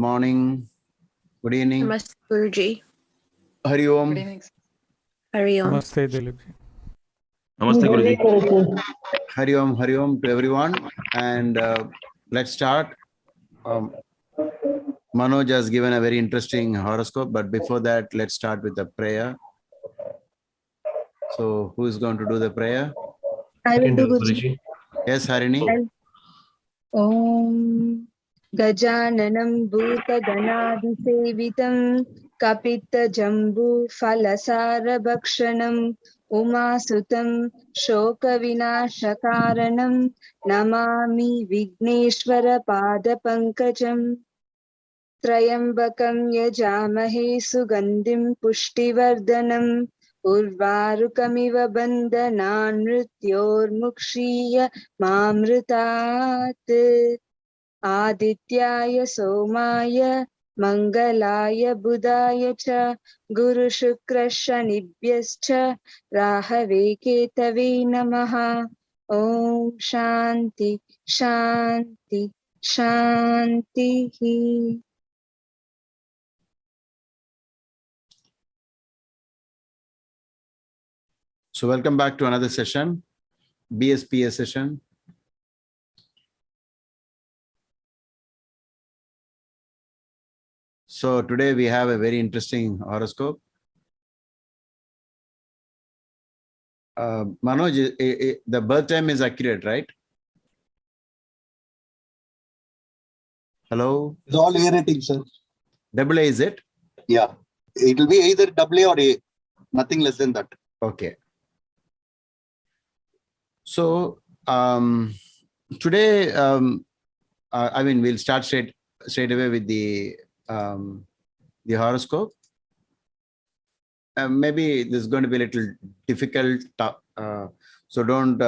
morning, good evening. Namaste, Guruji. Hari Om. Good evening. Hari Om. Namaste, Dhilip. Namaste, Guruji. Hari Om to everyone. And let's start. Manoj has given a very interesting horoscope, but before that, let's start with a prayer. So, who is going to do the prayer? I will do Guruji. Yes, Harini. Om Gajananam Bhuta Ganadisevitam Kapita Jambu Falasara Bhakshanam Umasutam Shoka Vinashakaranam Namami Vigneshwara Pada Pankajam Trayambakam Yajamahe Sugandhim Pushtivardhanam Urvarukamiva bandhanan mrityormukshiya mamritat Adityaya Somaya Mangalaya Budaya cha Guru Shukra Shanibhyascha Rahave Ketave Namaha. Om Shanti Shanti Shanti. So, welcome back to another session, BSPA session. So, today we have a very interesting horoscope. Manoj, the birth time is accurate, right? Hello? It's all A-rating, sir. Double A, is it? Yeah. It will be either AA or A. Nothing less than that. Okay. So, today, I mean, we'll start straight away with the horoscope. Maybe this is going to be a little difficult, so don't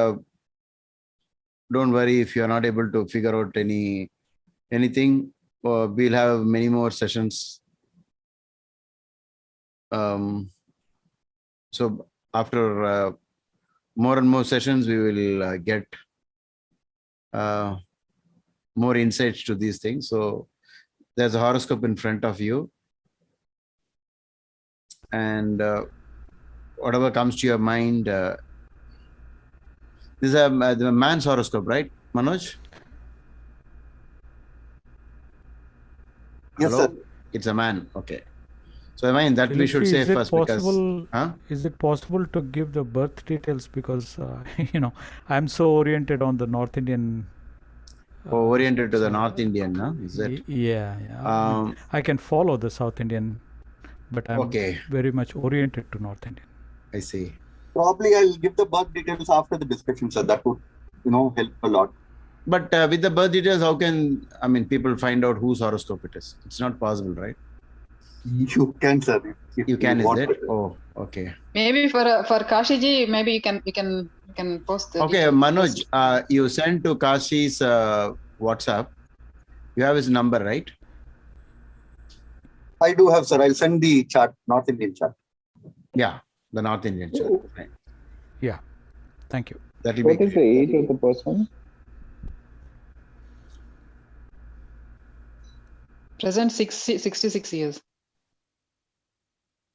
worry if you are not able to figure out anything. We'll have many more sessions. So after more and more sessions, we will get more insights to these things. So there's a horoscope in front of you, and whatever comes to your mind. This is the man's horoscope, right, Manoj? Yes, Hello? sir. It's a man. Okay. So I mean that we Dhilip, should say is it first possible, because is it possible to give the birth details, because I'm so oriented on the North Indian oriented to the North Indian, no? Is it? Yeah. I can follow the South Indian, but I'm very much oriented to North Indian. I see. Probably I'll give the birth details after the description, sir. That would, help a lot. But with the birth details, how can people find out whose horoscope it is? It's not possible, right? You can, sir. You can, is it? Oh, okay. Maybe for Kashiji, maybe you can post the Okay, details. Manoj, you sent to Kashi's WhatsApp. You have his number, right? I do have, sir. I'll send the chart, North Indian chart. Yeah, the North Indian chart. Right. Yeah. Thank you. That will What be is the age of the person? Present 66 years.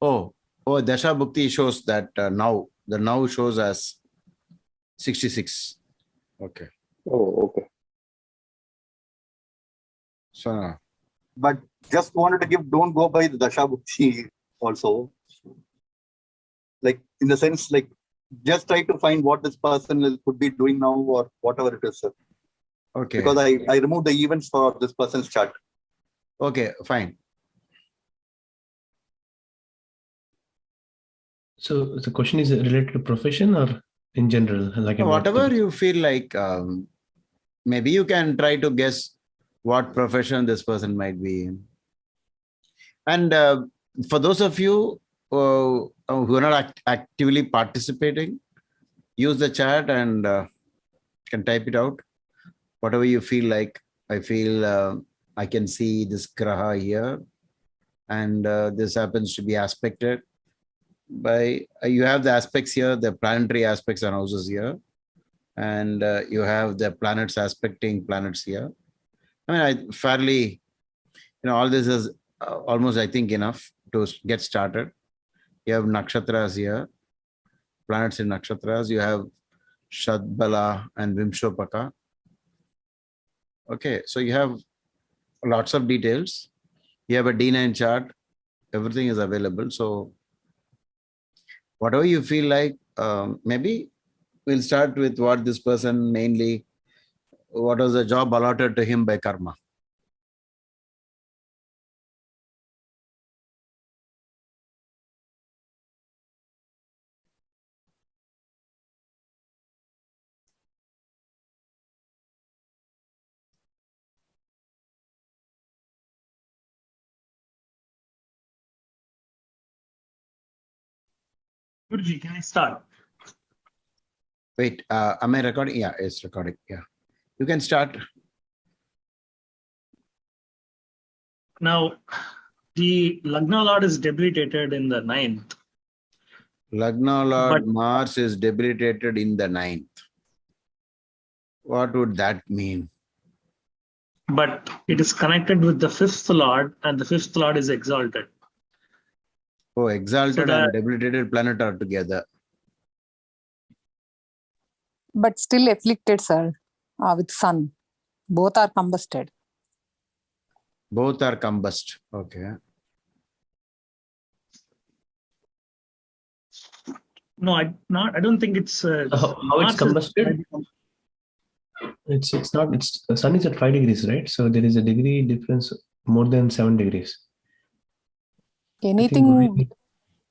Oh, Dasha Bhukti shows that now. The now shows as 66. Okay. Oh, okay. So, But just wanted to don't go by the Dasha Bhukti also. Like, in the sense, like, just try to find what this person could be doing now or whatever it is, sir. okay. Because I removed the events for this person's chart. Okay, fine. So the question is related to profession or in general? Like Whatever you feel like, maybe you can try to guess what profession this person might be in. And for those of you who are not actively participating, use the chat and can type it out. Whatever you feel like. I feel I can see this graha here, and this happens to be aspected by, you have the aspects here, the planetary aspects and houses here, and you have the planets aspecting planets here. I mean, fairly All this is almost, I think, enough to get started. You have nakshatras here, planets in nakshatras. You have Shadbala and Vimshopaka. Okay, so you have lots of details. You have a D9 chart. Everything is available. So whatever you feel like, maybe we'll start with what this person mainly, what was the job allotted to him by karma. Guruji, can I start? Wait, am I recording? Yeah, it's recording. Yeah, you can start. Now, the Lagna Lord is debilitated in the 9th. Lagna Lord Mars is debilitated in the 9th. What would that mean? But it is connected with the 5th Lord, and the 5th Lord is exalted. Oh, exalted and debilitated planet are together. But still afflicted, sir, with sun. Both are combusted. Both are combust. Okay. No, I don't think it's. How it's combusted? It's not. It's the sun is at 5 degrees, right? So there is a degree difference more than 7 degrees. Anything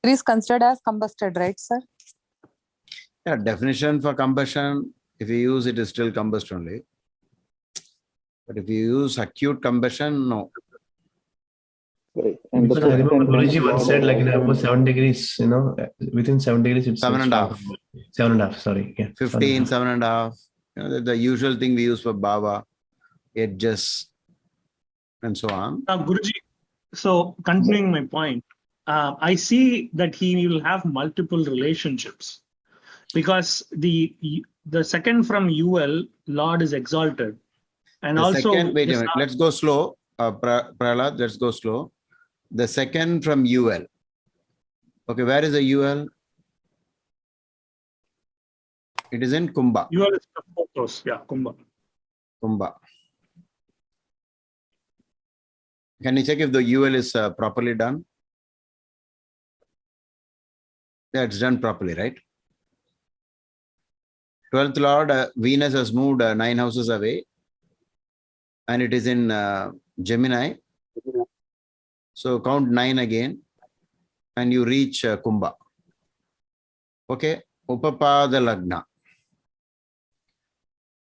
is considered as combusted, right, sir? Yeah, definition for combustion, if you use it, is still combust only. But if you use acute combustion, no. Right. And because I remember Guruji once said, like, about 7 degrees, within 7 degrees, it's 7.5. 7.5, sorry. Yeah. 15, 7.5. The usual thing we use for Bhava, edges, and so on. Now, Guruji, so continuing my point, I see that he will have multiple relationships because the second from UL, Lord is exalted. And the also, second, wait a minute, let's go slow. Prahlad, let's go slow. The second from UL. Okay, where is the UL? It is in Kumbha. UL is the fourth house, yeah, Kumbha. Kumbha. Can you check if the UL is properly done? Yeah, it's done properly, right? 12th Lord, Venus has moved 9 houses away. And it is in Gemini. So count 9 again. And you reach Kumbha. Okay. Upapada Lagna.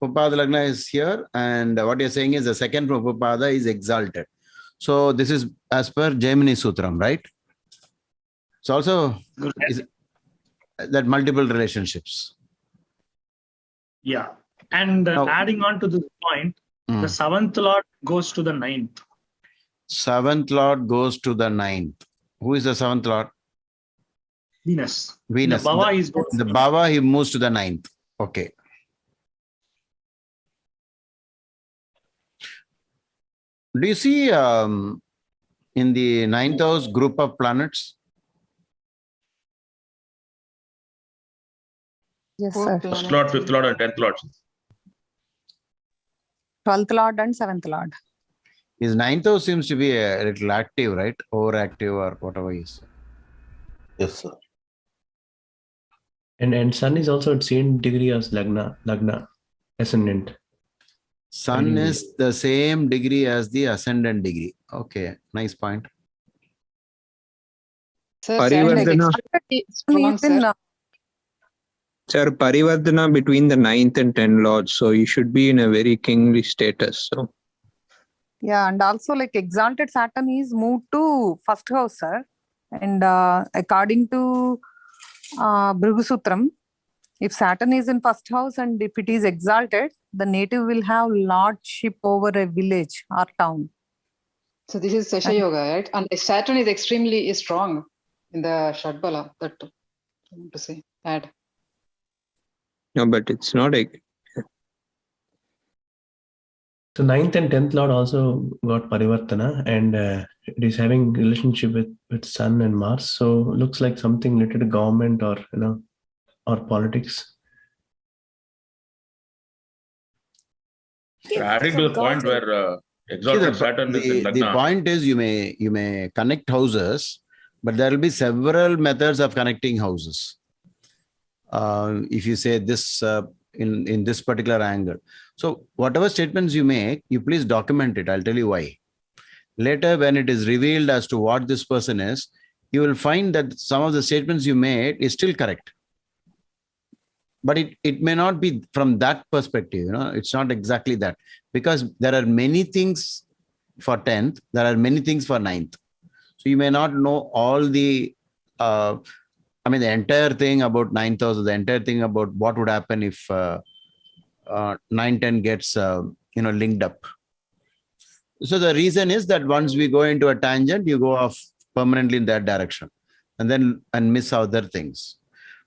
Upapada Lagna is here. And what you're saying is the second from Upapada is exalted. So this is as per Gemini Sutram, right? It's also is that multiple relationships. Yeah. And now, adding on to this point, the 7th Lord goes to the 9th. 7th Lord goes to the 9th. Who is the 7th Lord? Venus. Venus. The Bhava, he moves to the 9th. Okay. Do you see in the 9th house group of planets? Yes, sir. 1st Lord, 5th Lord, and 10th Lord. 12th Lord and 7th Lord. His 9th house seems to be a little active, right? Overactive or whatever he is. Yes, sir. And Sun is also at same degree as Lagna, ascendant. Sun is the same degree as the ascendant degree. Okay, nice point. Sir, Parivardhana. Sir, Parivardhana between the 9th and 10th Lords. So you should be in a very kingly status. So. Yeah, and also like exalted Saturn is moved to 1st house, sir. And according to Bhrigu Sutram, if Saturn is in 1st house and if it is exalted, the native will have lordship over a village or town. So this is Sesha Yoga, right? And Saturn is extremely strong in the Shadbala, that I want to say. Add. No, but it's not a So 9th and 10th Lord also got Parivartana, and it is having relationship with Sun and Mars. So looks like something related to government or or politics. Adding to the point where exalted Saturn is in Lagna. The point is you may connect houses, but there will be several methods of connecting houses. If you say this in this particular angle. So whatever statements you make, you please document it. I'll tell you why. Later, when it is revealed as to what this person is, you will find that some of the statements you made is still correct. But it may not be from that perspective, it's not exactly that. Because there are many things for 10th, there are many things for 9th. So you may not know all the the entire thing about 9th house, the entire thing about what would happen if 9-10 gets linked up. So the reason is that once we go into a tangent, you go off permanently in that direction and miss other things.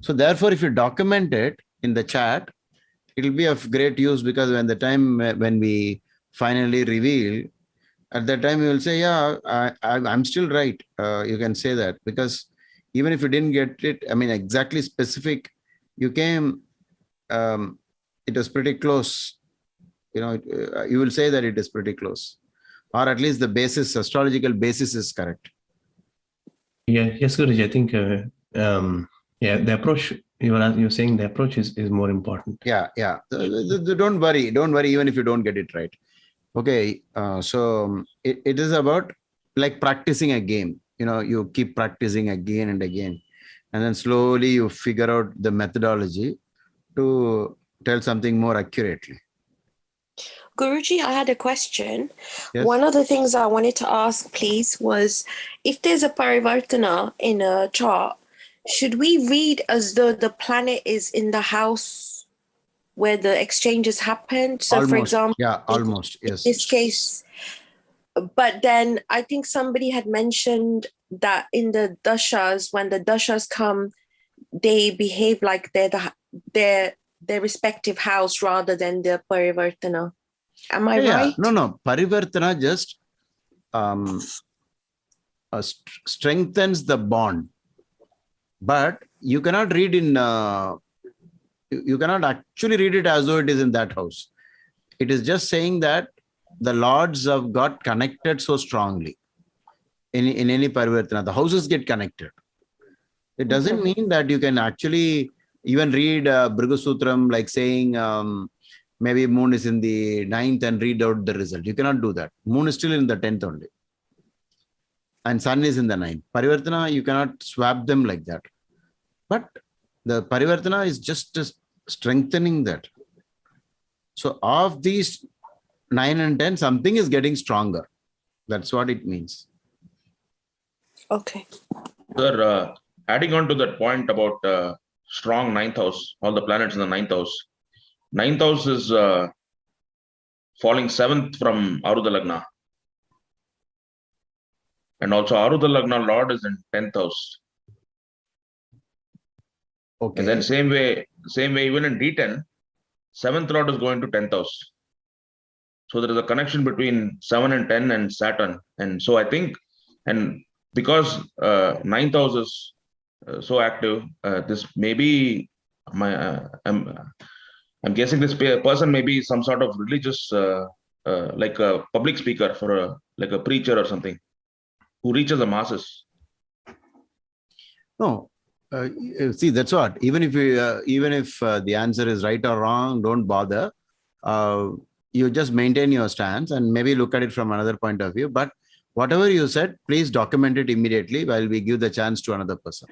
So therefore, if you document it in the chat, it will be of great use, because when we finally reveal, at that time you will say, yeah, I'm still right. You can say that, because even if you didn't get it, exactly specific, you came, it was pretty close. You will say that it is pretty close, or at least the basis, astrological basis is correct. Yeah, yes, Guruji. I think, the approach, you're saying the approach is more important. Yeah. Don't worry, even if you don't get it right. Okay, so it is about like practicing a game. You keep practicing again and again, and then slowly you figure out the methodology to tell something more accurately. Guruji, I had a question. Yes? One of the things I wanted to ask, please, was if there's a parivartana in a chart, should we read as though the planet is in the house where the exchanges happened? So, almost, for example, almost, yes. In this case, but then I think somebody had mentioned that in the dashas, when the dashas come, they behave like they're their respective house rather than the parivartana. Am I right? No. Parivartana just strengthens the bond, but you cannot read you cannot actually read it as though it is in that house. It is just saying that the lords have got connected so strongly in any parivartana. The houses get connected. It doesn't mean that you can actually even read Brihasutram like saying maybe moon is in the 9th and read out the result. You cannot do that. Moon is still in the 10th only. And sun is in the 9th. Parivartana, you cannot swap them like that. But the parivartana is just strengthening that. So of these 9 and 10, something is getting stronger. That's what it means. Okay. Sir, adding on to that point about strong 9th house, all the planets in the 9th house. 9th house is falling 7th from Arudha Lagna. And also Arudha Lagna Lord is in 10th house. Okay. And then same way, even in D10, 7th Lord is going to 10th house. So there is a connection between 7 and 10 and Saturn. And so I think, and because 9th house is so active, this may be I'm guessing this person may be some sort of religious, like a public speaker for like a preacher or something, who reaches the masses. No, see, that's what. Even if the answer is right or wrong, don't bother. You just maintain your stance and maybe look at it from another point of view. But whatever you said, please document it immediately while we give the chance to another person.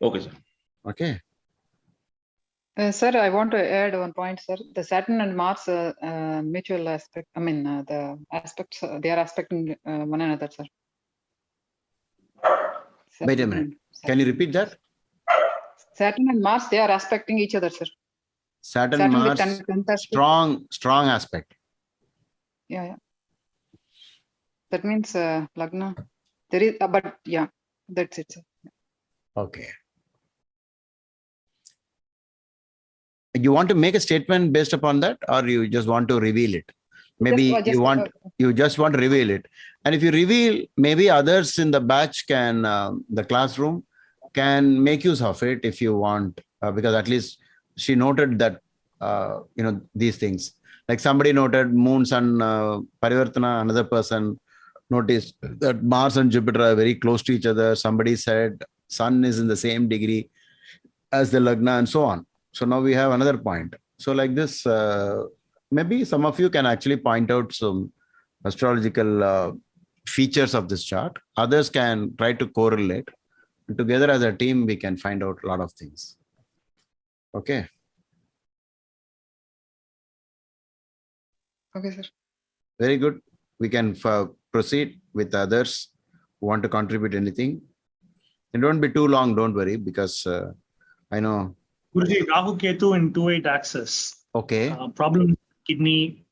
Okay, sir. Okay. Sir, I want to add one point, sir. The Saturn and Mars mutual aspect, the aspects, they are aspecting one another, sir. Wait a minute. Can you repeat that? Saturn and Mars, they are aspecting each other, sir. Saturn Mars, strong aspect. Yeah. That means Lagna. There is, but yeah, that's it, sir. Okay. You want to make a statement based upon that, or you just want to reveal it? Maybe just- you just want to reveal it. And if you reveal, maybe others in the batch can, the classroom can make use of it if you want, because at least she noted that, these things. Like somebody noted Moon, Sun, Parivartana, another person noticed that Mars and Jupiter are very close to each other. Somebody said Sun is in the same degree as the Lagna and so on. So now we have another point. So like this, maybe some of you can actually point out some astrological features of this chart. Others can try to correlate. Together as a team, we can find out a lot of things. Okay. Okay, sir. Very good. We can proceed with others who want to contribute anything. And don't be too long, don't worry, because I know. Guruji, Rahu Ketu in 2-8 axis. Okay. Problem kidney,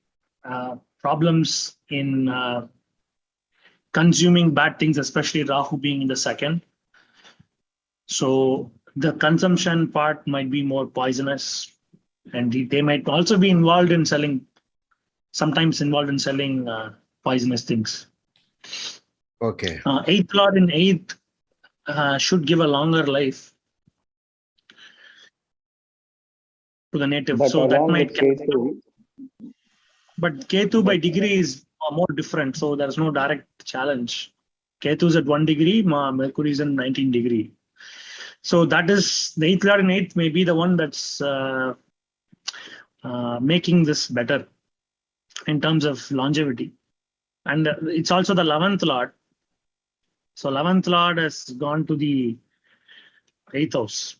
problems in consuming bad things, especially Rahu being in the second. So the consumption part might be more poisonous, and they might also be involved in selling, sometimes involved in selling poisonous things. Okay. 8th Lord in 8th should give a longer life to the native. But so that along might. with Ketu, But Ketu by degree is more different, so there's no direct challenge. Ketu is at 1 degree, Mercury is in 19 degree. So that is the 8th Lord in 8th may be the one that's making this better in terms of longevity. And it's also the 11th Lord. So 11th Lord has gone to the 8th house.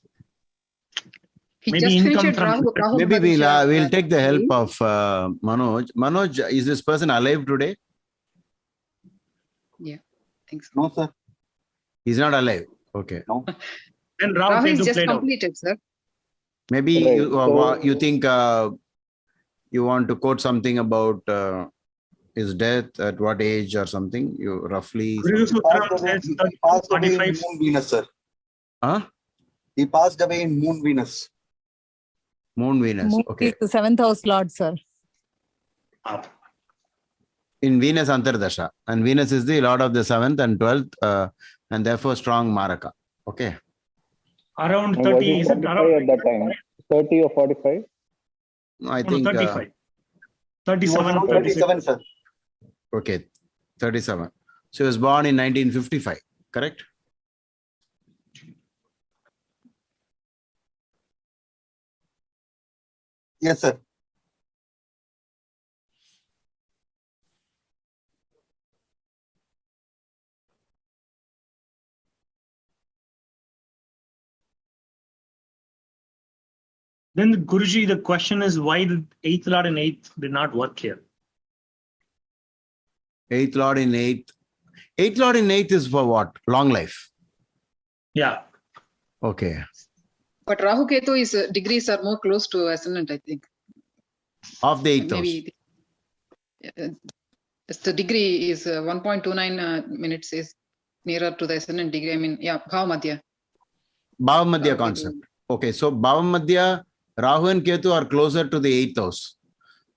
He Maybe just income finished from- Rahu Maybe we'll take the help Madhya. of Manoj. Manoj, is this person alive today? Yeah, thanks. No, sir. He's not alive. Okay. No. Then Rahu Rahu is Ketu just played out. completed, sir. Maybe Right, you think you want to quote something about his death at what age or something? You roughly. Guru Sutra says He passed away in 45. Moon Venus, sir. Huh? He passed away in Moon Venus. Moon Venus. Moon Okay. is the 7th house lord, sir. In Venus Antardasha. And Venus is the lord of the 7th and 12th, and therefore strong Maraka. Okay. Around was 30, he is it 45 around at that time? 30 or 45? I No, think. 35. He was 37, around 36. 37, sir. Okay. 37. So he was born in 1955, correct? Yes, sir. Then Guruji, the question is why did 8th Lord and 8th did not work here? 8th Lord in 8th. 8th Lord in 8th is for what? Long life. Yeah. Okay. But Rahu Ketu is degrees are more close to ascendant, I think. Of the 8th house. Maybe the degree is 1.29 minutes is nearer to the ascendant degree. I mean, yeah, Bhava Madhya. Bhava Madhya Rahu concept. Ketu. Okay. So Bhava Madhya, Rahu and Ketu are closer to the 8th house.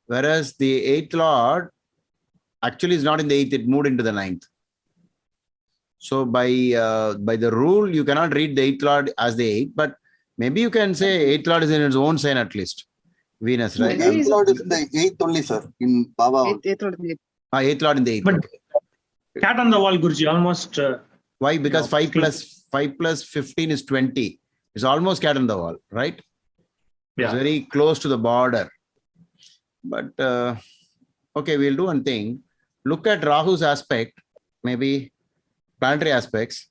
Whereas the 8th Lord actually is not in the 8th, it moved into the 9th. So by the rule, you cannot read the 8th Lord as the 8th, but maybe you can say 8th Lord is in its own sign at least. Venus, right? Yeah, 8th Lord is in the 8th only, sir. In Baba. 8th Lord in 8th. 8th Lord in the 8th. But Okay. cat on the wall, Guruji, almost. Why? Because No, 5 plus 15 is 20. It's almost cat on the wall, right? It's Yeah. very close to the border. But okay, we'll do one thing. Look at Rahu's aspect, maybe planetary aspects.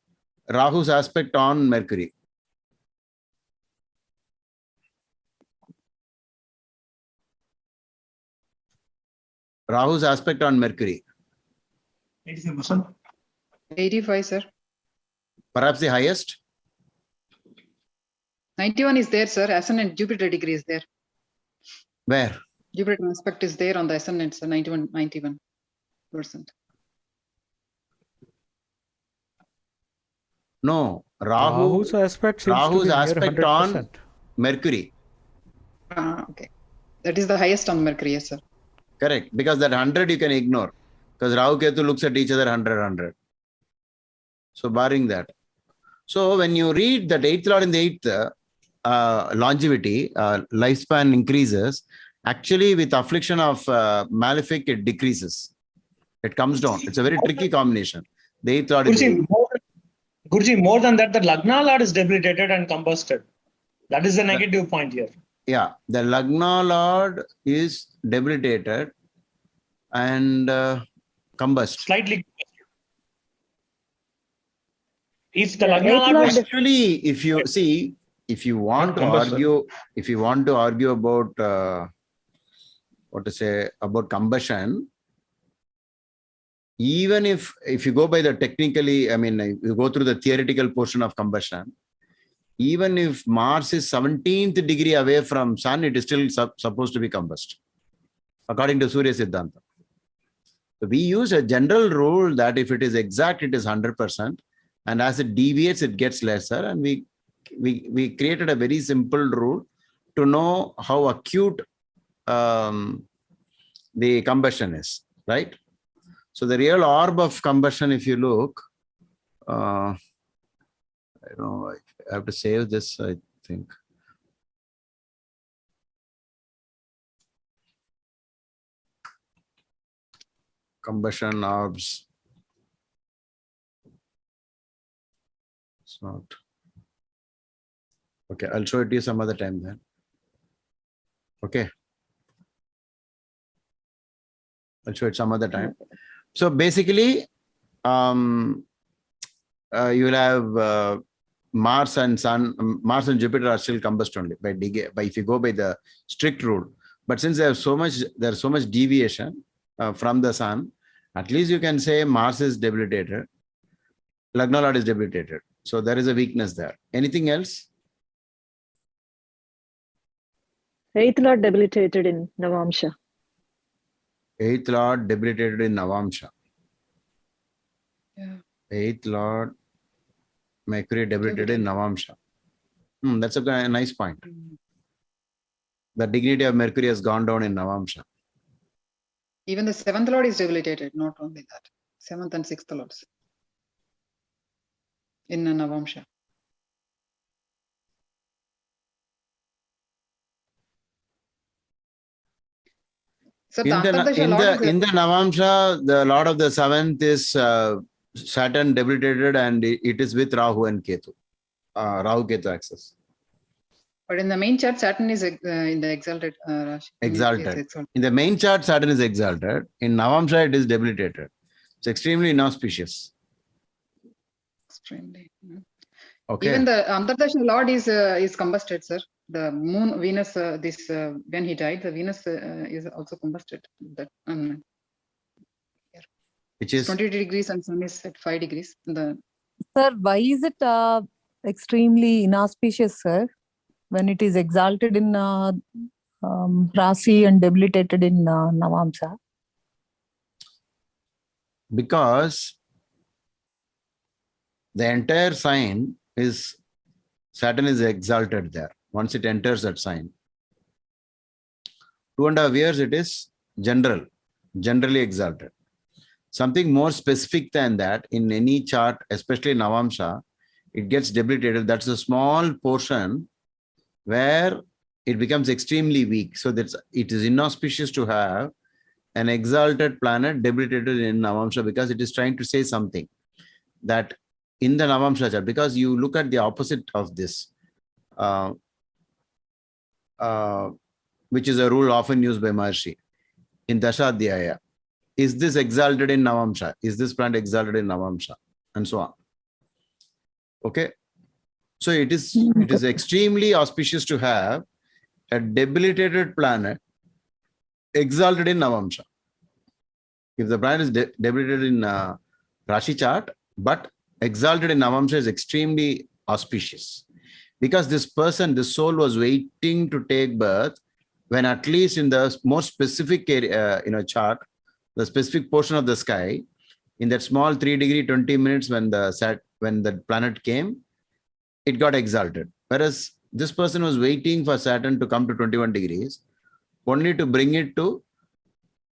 Rahu's aspect on Mercury. Rahu's aspect on Mercury. 85%. 85, sir. Perhaps the highest. 91 is there, sir. Ascendant Jupiter degree is there. Where? Jupiter aspect is there on the ascendant, so 91%. No. Rahu's aspect seems to Rahu's be near aspect 100%. on Mercury. Okay. That is the highest on Mercury, yes, sir. Correct. Because that 100 you can ignore. Because Rahu Ketu looks at each other 100. So barring that. So when you read that 8th Lord in the 8th, longevity, lifespan increases. Actually, with affliction of malefic, it decreases. It comes down. It's a very tricky combination. The 8th Lord Guruji, more than that, the Lagna Lord is debilitated and combusted. That is the negative point here. Yeah, the Lagna Lord is debilitated and combust. Slightly. If the Lagna Lord was actually, if you see, if you want to argue about about combustion, even if you go by the technically, I mean, you go through the theoretical portion of combustion, even if Mars is 17th degree away from Sun, it is still supposed to be combust, according to Surya Siddhanta. So we use a general rule that if it is exact, it is 100%, and as it deviates, it gets lesser. And we created a very simple rule to know how acute the combustion is, right? So the real orb of combustion, if you look, I know I have to save this, I think. Combustion orbs. It's not. Okay, I'll show it to you some other time then. Okay. I'll show it some other time. So basically, you will have Mars and Sun, Mars and Jupiter are still combust only by if you go by the strict rule. But since there's so much deviation from the Sun, at least you can say Mars is debilitated, Lagna Lord is debilitated. So there is a weakness there. Anything else? 8th Lord debilitated in Navamsha. 8th Lord debilitated in Navamsha. Yeah. 8th Lord Mercury debilitated in Navamsha. That's a nice point. The dignity of Mercury has gone down in Navamsha. Even the 7th Lord is debilitated, not only that. 7th and 6th Lords in Navamsha. So in the Navamsha, the Lord of the 7th is Saturn debilitated, and it is with Rahu and Ketu, Rahu Ketu axis. But in the main chart, Saturn is in the exalted. Exalted. In the main chart, Saturn is exalted. In Navamsha, it is debilitated. It's extremely inauspicious. Extremely. Okay. Even the Antardasha Lord is combusted, sir. The Moon, Venus, when he died, the Venus is also combusted. That which is 20 degrees and Sun is at 5 degrees. Sir, why is it extremely inauspicious, sir? When it is exalted in Rasi and debilitated in Navamsha? Because the entire sign is, Saturn is exalted there. Once it enters that sign, 2.5 years it is generally exalted. Something more specific than that in any chart, especially Navamsha, it gets debilitated. That's a small portion where it becomes extremely weak. So it is inauspicious to have an exalted planet debilitated in Navamsha, because it is trying to say something that in the Navamsha chart, because you look at the opposite of this, which is a rule often used by Maharshi in Dashadhyaya. Is this exalted in Navamsha? Is this planet exalted in Navamsha? And so on. Okay. So it is extremely auspicious to have a debilitated planet exalted in Navamsha. If the planet is debilitated in Rashi chart, but exalted in Navamsha, is extremely auspicious. Because this person, this soul, was waiting to take birth when, at least in the more specific area, chart, the specific portion of the sky, in that small 3 degree 20 minutes when the planet came, it got exalted. Whereas this person was waiting for Saturn to come to 21 degrees, only to bring it to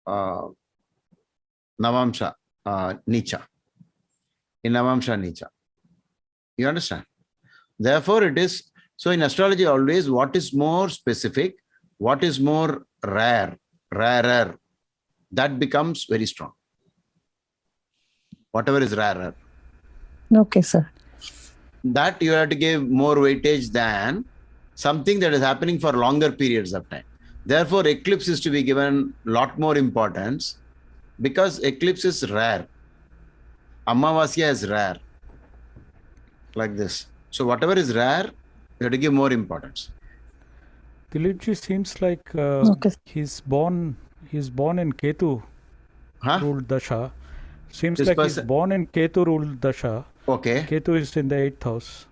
Navamsha Nicha. In Navamsha Nicha. You understand? Therefore, it is, so in astrology always, what is more specific, what is more rarer, that becomes very strong. Whatever is rarer. Okay, sir. That you have to give more weightage than something that is happening for longer periods of time. Therefore, eclipse is to be given a lot more importance because eclipse is rare. Amavasya is rare. Like this. So whatever is rare, you have to give more importance. Dhilipji seems like he's born in Ketu ruled Dasha. Seems This like person- he's born in Ketu ruled Dasha. Okay. Ketu is in the 8th house.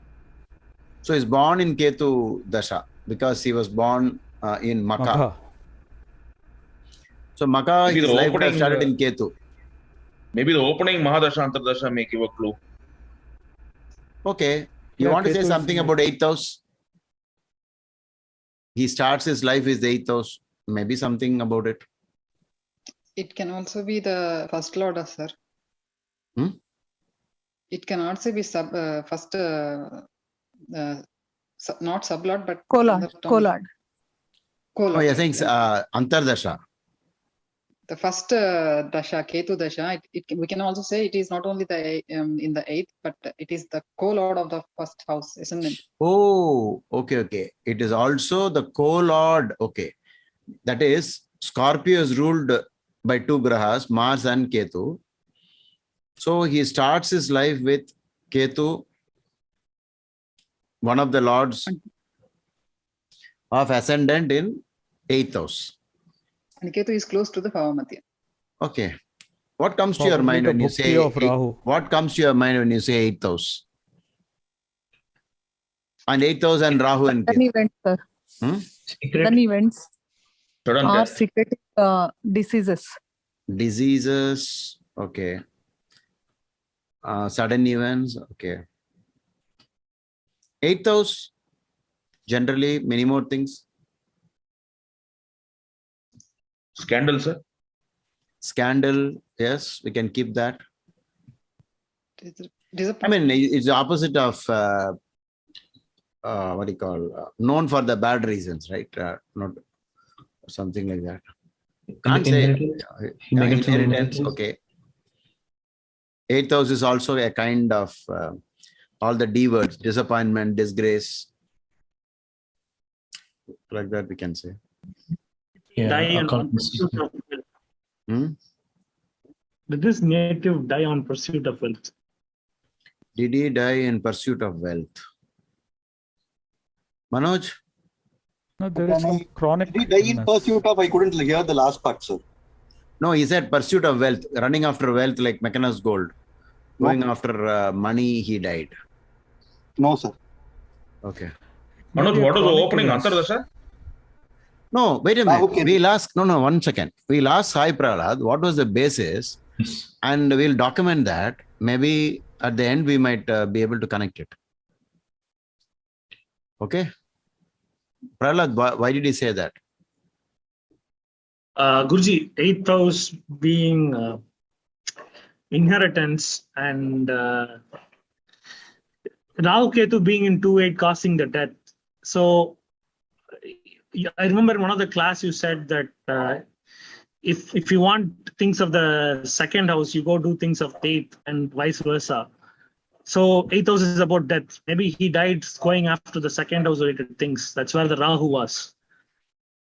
So he's born in Ketu Dasha because he was born in Makha. Magha. So Makha, Maybe his the life would have opening, started in Ketu. Maybe the opening Mahadasha Antardasha may give a clue. Okay. You Yeah, want to say Ketu is something in about 8th house? He starts his life with the 8th house. Maybe something about it. It can also be the first lord, sir. It can also be first, not sublord, but Collard. Collard. Oh, you're saying Antardasha. The first dasha, Ketu dasha, we can also say it is not only the in the 8th, but it is the co-lord of the first house, isn't it? Oh, okay. It is also the co-lord. Okay. That is, Scorpio is ruled by two grahas, Mars and Ketu. So he starts his life with Ketu, one of the lords of ascendant in 8th house. And Ketu is close to the Bhavamadhya. Okay. What comes to your Probably mind the when you Bhukti say of Rahu. what comes to your mind when you say 8th house? And 8th house and Rahu and Sudden Ketu. events, sir. Secret. Sudden events Sudden or death. secret diseases. Diseases. Okay. Sudden events. Okay. 8th house. Generally, many more things. Scandal, sir. Scandal. Yes, we can keep that. I Disappointment. mean, it's the opposite of what do you call known for the bad reasons, right? Not something like that. Can't say inheritance. Okay. 8th house is also a kind of all the D words: disappointment, disgrace, like that we can say. Die Yeah, on pursuit of wealth. Did this native die on pursuit of wealth? Did he die in pursuit of wealth? Manoj? No, there is some chronic. Did he die in illness. pursuit of? I couldn't hear the last part, sir. No, he said pursuit of wealth, running after wealth like McKenna's gold. Going after money, he died. No, sir. Okay. Manoj, what was the chronic opening illness. Antardasha? No, wait a minute. Okay. We'll ask, no, 1 second. We'll ask Sai Prahlad what was the basis and we'll document that. Maybe at the end we might be able to connect it. Okay. Prahlad, why did he say that? Guruji, 8th house being inheritance and Rahu Ketu being in 2-8 causing the death. So I remember in one of the class you said that if you want things of the second house, you go do things of 8th and vice versa. So 8th house is about death. Maybe he died going after the second house related things. That's where the Rahu was.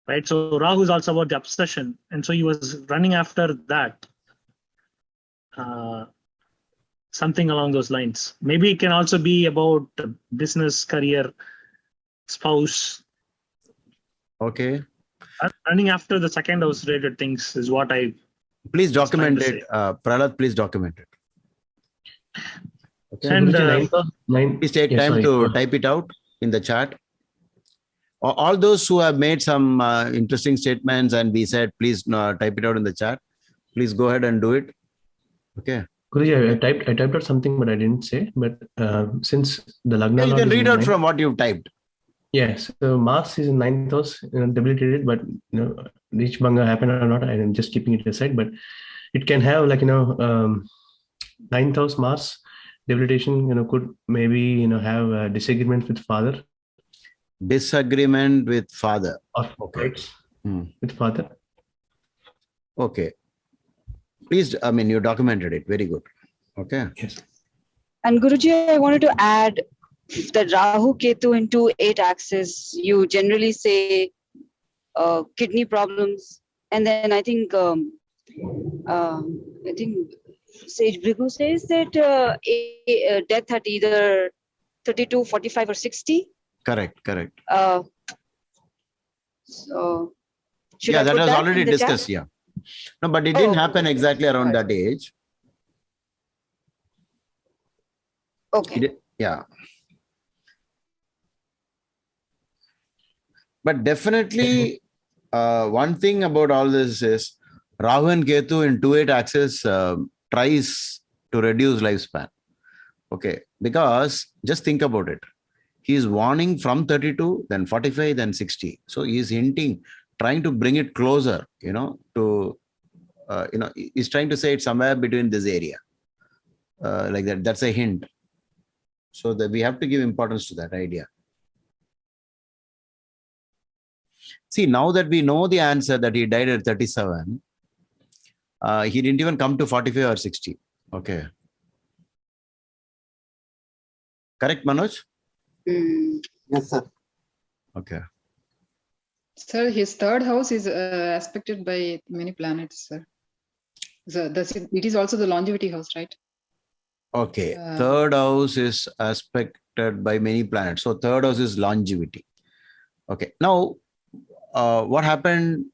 Right. So Rahu is also about the obsession. And so he was running after that. Something along those lines. Maybe it can also be about business, career, spouse. Okay. Running after the second house related things is what I. Please document trying to it. Prahlad, please document it. Okay. And please take time to type it out in the chat. All those who have made some interesting statements and we said, please type it out in the chat. Please go ahead and do it. Okay. Guruji, I typed out something, but I didn't say. But since the Lagna, you can read out from what you've typed. Yes, so Mars is in 9th house, debilitated, but Rich Banga happened or not, I'm just keeping it aside, but it can have like, ninth house Mars debilitation, could maybe, have a disagreement with father. Disagreement with father. Or okay. With father. Okay. Please, you documented it. Very good. Okay. Yes. And Guruji, I wanted to add that Rahu Ketu into 8 axis, you generally say kidney problems. And then I think Sage Brigu says that death at either 32, 45 or 60. Correct. So should yeah, I that put was that already in the discussed. chat? Yeah. No, but it didn't happen okay. exactly around that age. Okay. Yeah. But definitely, one thing about all this is Rahu and Ketu in 2-8 axis tries to reduce lifespan. Okay. Because just think about it. He is warning from 32, then 45, then 60. So he is hinting, trying to bring it closer, he's trying to say it's somewhere between this area. Like that. That's a hint. So that we have to give importance to that idea. See, now that we know the answer that he died at 37, he didn't even come to 45 or 60. Okay. Correct, Manoj? Yes, sir. Okay. Sir, his third house is aspected by many planets, sir. So it is also the longevity house, right? Okay. Third house is aspected by many planets. So third house is longevity. Okay. Now, what happened,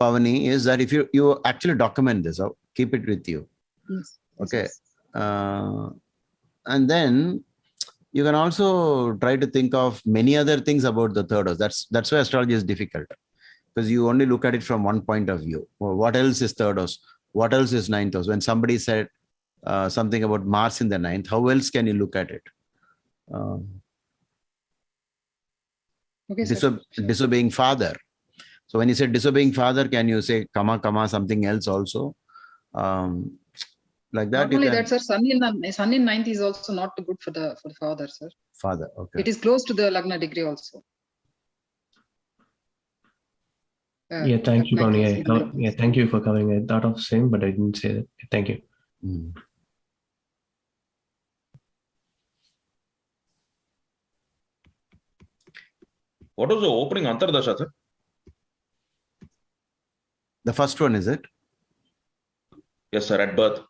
Pavani, is that if you actually document this, keep it with you. Yes. Okay. And then you can also try to think of many other things about the third house. That's why astrology is difficult, because you only look at it from one point of view. Well, what else is third house? What else is ninth house? When somebody said something about Mars in the ninth, how else can you look at it? Okay, sir. Disobeying father. So when you say disobeying father, can you say comma, something else also? Like that. Not only that, sir, sun in ninth is also not good for the father, sir. Father, okay. It is close to the Lagna degree also. Yeah, thank you, Connie. Yeah, thank you for covering it. I thought of same, but I didn't say that. Thank you. What was the opening Antardasha, sir? The first one, is it? Yes, sir, at birth.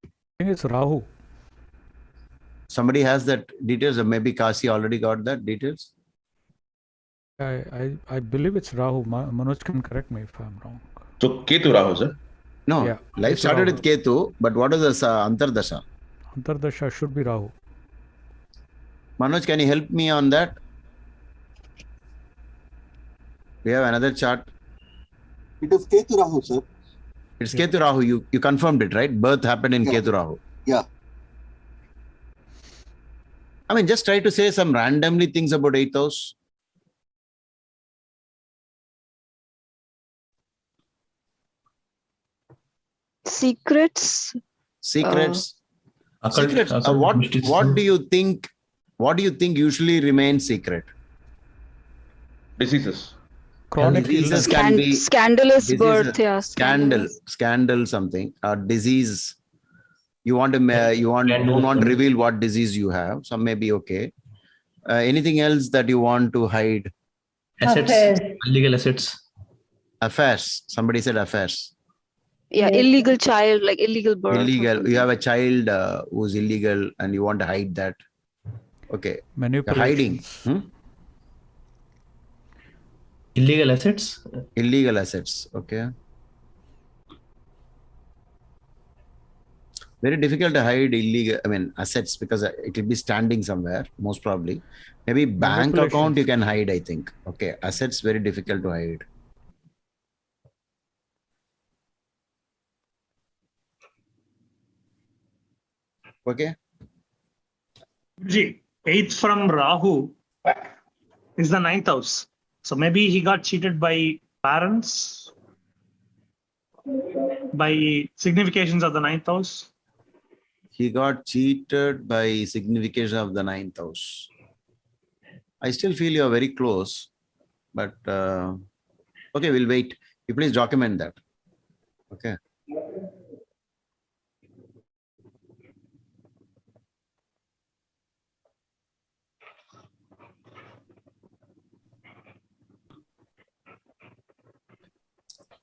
I think it's Rahu. Somebody has that details, or maybe Kasi already got that details? I believe it's Rahu. Manoj can correct me if I'm wrong. So Ketu Rahu, sir? No, yeah, life started Rahu. with Ketu, but what is the Antardasha? Antardasha should be Rahu. Manoj, can you help me on that? We have another chart. It is Ketu Rahu, sir. It's Ketu Rahu. You confirmed it, right? Birth happened in Ketu Rahu. Yeah. I mean, just try to say some randomly things about 8th house. Secrets. Secrets. Occult, What do you think? What do you think usually remains secret? Diseases. Chronic diseases can be scandalous birth. Yeah. Scandal, something. Disease. You don't want to reveal what disease you have. Some may be okay. Anything else that you want to hide? Assets. Illegal assets. Affairs. Somebody said affairs. Yeah, illegal child, like illegal birth. Illegal. You have a child who's illegal and you want to hide that. Okay. Hiding. Illegal assets. Illegal assets. Okay. Very difficult to hide assets, because it will be standing somewhere, most probably. Maybe bank account you can hide, I think. Okay. Assets, very difficult to hide. Okay. Ji, 8th from Rahu is the 9th house. So maybe he got cheated by parents by significations of the ninth house. He got cheated by signification of the ninth house. I still feel you are very close, but okay, we'll wait. You please document that. Okay.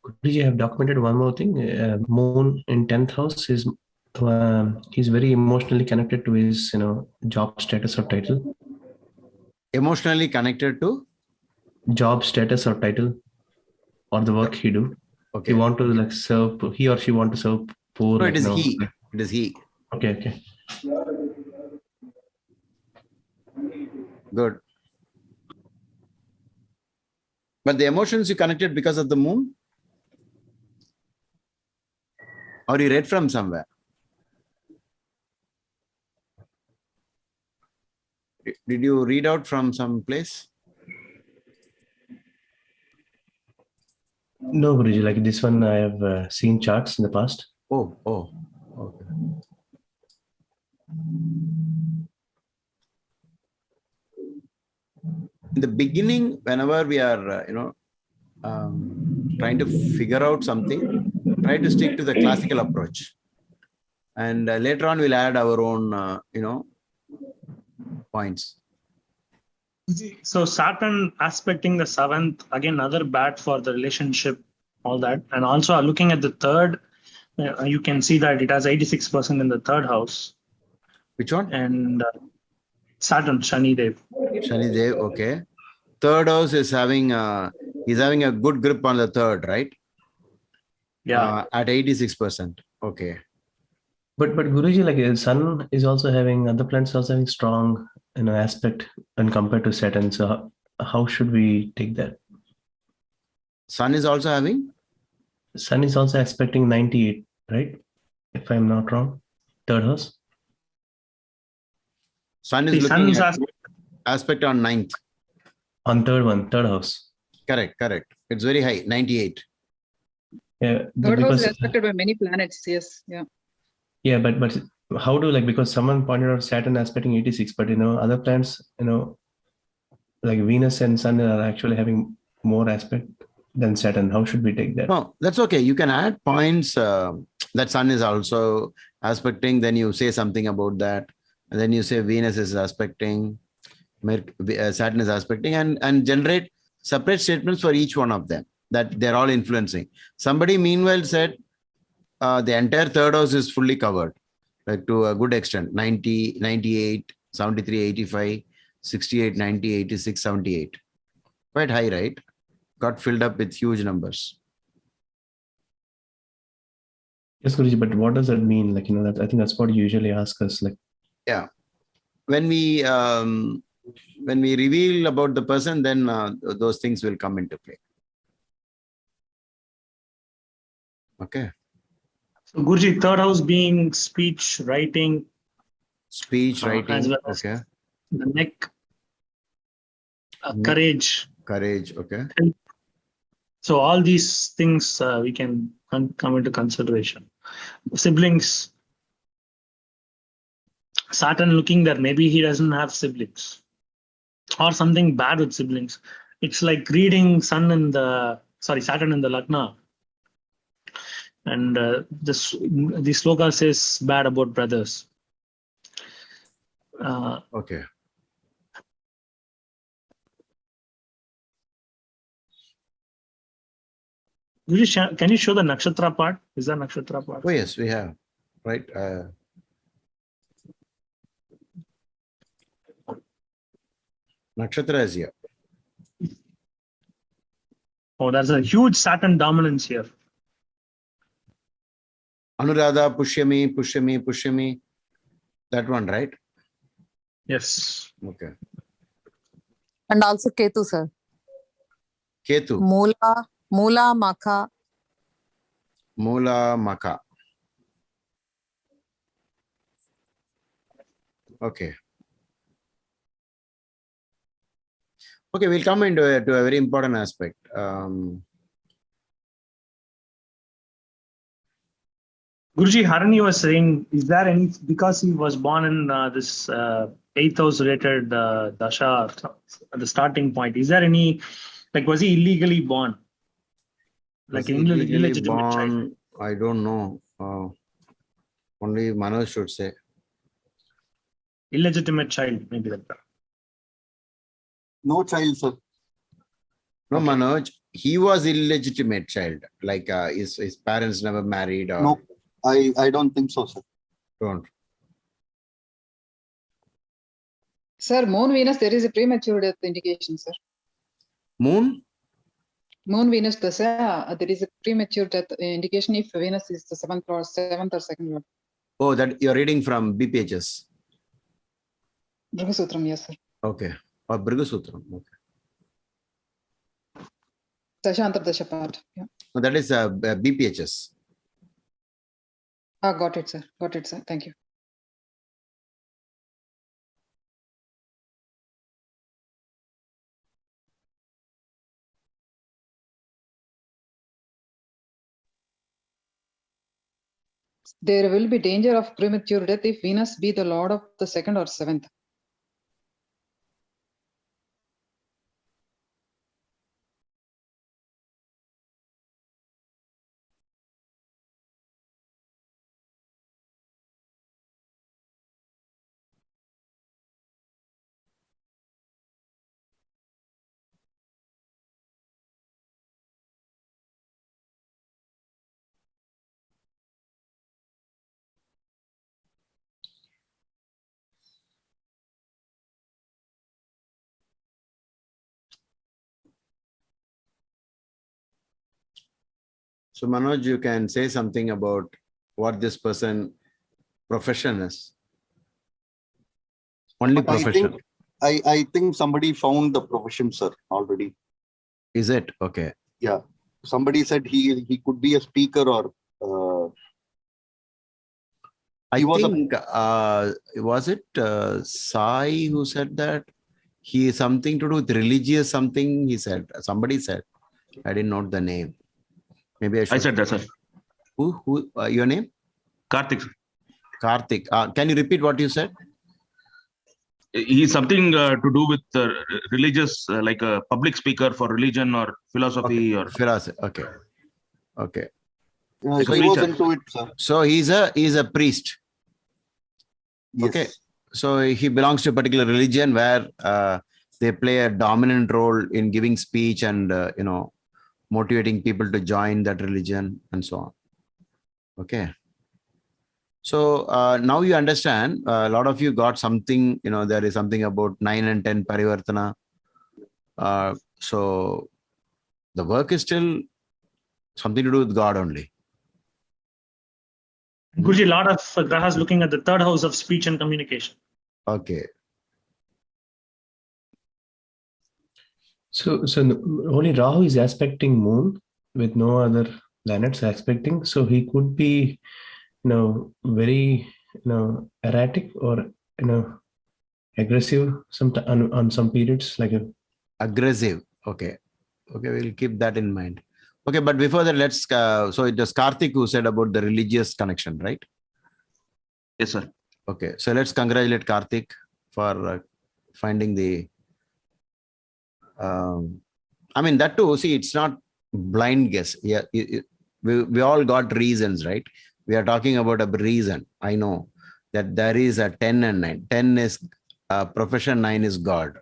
Guruji, I have documented one more thing. Moon in 10th house is he's very emotionally connected to his job status or title. Emotionally connected to job status or title or the work he do. Okay. He want to like serve. He or she want to serve poor. No, like, it is he. It is he. Okay. Okay. Good. But the emotions you connected because of the moon? Or you read from somewhere? Did you read out from some place? No, Guruji, like this one I have seen charts in the past. Oh, okay. In the beginning, whenever we are, trying to figure out something, try to stick to the classical approach. And later on, we'll add our own, points. So Saturn aspecting the 7th, again, another bad for the relationship, all that. And also looking at the 3rd, you can see that it has 86% in the 3rd house. Which one? And Saturn, Shani Dev. Shani Dev, okay. 3rd house is having, he's having a good grip on the 3rd, right? Yeah. At 86%. Okay. But Guruji, like Sun is also having, other planets also having strong aspect when compared to Saturn. So how should we take that? Sun is also having? Sun is also aspecting 98, right? If I'm not wrong. 3rd house. Sun is looking at aspect on 9th. On 3rd house. Correct. It's very high, 98. Yeah. 3rd house is aspected by many planets. Yes. Yeah. Yeah, but how do because someone pointed out Saturn aspecting 86, but other planets, like Venus and Sun are actually having more aspect than Saturn. How should we take that? No, that's okay. You can add points that Sun is also aspecting. Then you say something about that. And then you say Venus is aspecting, Saturn is aspecting, and generate separate statements for each one of them that they're all influencing. Somebody meanwhile said the entire 3rd house is fully covered, like to a good extent, 90, 98, 73, 85, 68, 90, 86, 78. Quite high, right? Got filled up with huge numbers. Yes, Guruji, but what does that mean? Like, that I think that's what you usually ask us. Like, yeah, when we reveal about the person, then those things will come into play. Okay. So Guruji, 3rd house being speech, writing. Speech, writing, as well as okay. The neck, courage. Courage, okay. So all these things we can come into consideration. Siblings. Saturn looking there, maybe he doesn't have siblings. Or something bad with siblings. It's like reading Saturn in the Lagna. And the sloka says bad about brothers. Okay. Can you show the nakshatra part? Is that nakshatra part? Oh, yes, we have. Right. Nakshatra is here. Oh, there's a huge Saturn dominance here. Anuradha, Pushyami. That one, right? Yes. Okay. And also Ketu, sir. Ketu. Mula, Makha. Mula, Makha. Okay. Okay, we'll come into to a very important aspect. Guruji, Harani was saying, is there any, because he was born in this 8th house related dasha at the starting point, is there any, like, was he illegally born? Like an illegitimate child? I don't know. Only Manoj should say. Illegitimate child, maybe like that. No child, sir. No, Manoj, he was illegitimate child. Like his parents never married or. No, I don't think so, sir. Don't. Sir, Moon Venus, there is a premature death indication, sir. Moon? Moon Venus, there is a premature death indication if Venus is the seventh or second lord. Oh, that you're reading from BPHS. Brahmasutram, yes, sir. Okay. Or Brihasutram. Okay. Dashantar Dasha part. Yeah. No, that is BPHS. Got it, sir. Got it, sir. Thank you. There will be danger of premature death if Venus be the lord of the second or seventh. So Manoj, you can say something about what this person profession is. Only profession. I think somebody found the profession, sir, already. Is it? Okay. Yeah. Somebody said he could be a speaker or I think was it Sai who said that? He something to do with religious something he said. Somebody said. I didn't note the name. Maybe I should. I said that, sir. Who your name? Karthik. Karthik. Can you repeat what you said? He's something to do with religious, like a public speaker for religion or philosophy or philosophy. Okay. Okay. So he was into it, sir. So he's a priest. Yes. Okay. So he belongs to a particular religion where they play a dominant role in giving speech and motivating people to join that religion and so on. Okay. So now you understand, a lot of you got something, there is something about 9 and 10 Parivartana. So the work is still something to do with God only. Guruji, a lot of grahas looking at the third house of speech and communication. Okay. So only Rahu is aspecting Moon with no other planets aspecting. So he could be, very, erratic or, aggressive on some periods, like aggressive. Okay. Okay. We'll keep that in mind. Okay. But before that, let's, so it was Karthik who said about the religious connection, right? Yes, sir. Okay. So let's congratulate Karthik for finding the, I mean, that too, see, it's not blind guess. Yeah. We all got reasons, right? We are talking about a reason. I know that there is a 10 and 9. 10 is profession, 9 is God.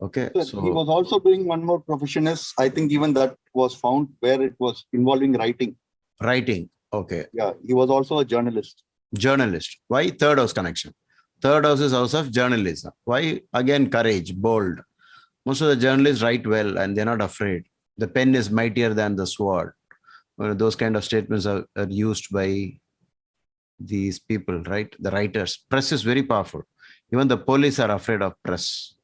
Okay. So he was also doing one more profession is, I think even that was found where it was involving writing. Writing. Okay. Yeah. He was also a journalist. Journalist. Why? Third house connection. Third house is house of journalism. Why? Again, courage, bold. Most of the journalists write well and they're not afraid. The pen is mightier than the sword. Those kind of statements are used by these people, right? The writers. Press is very powerful. Even the police are afraid of press.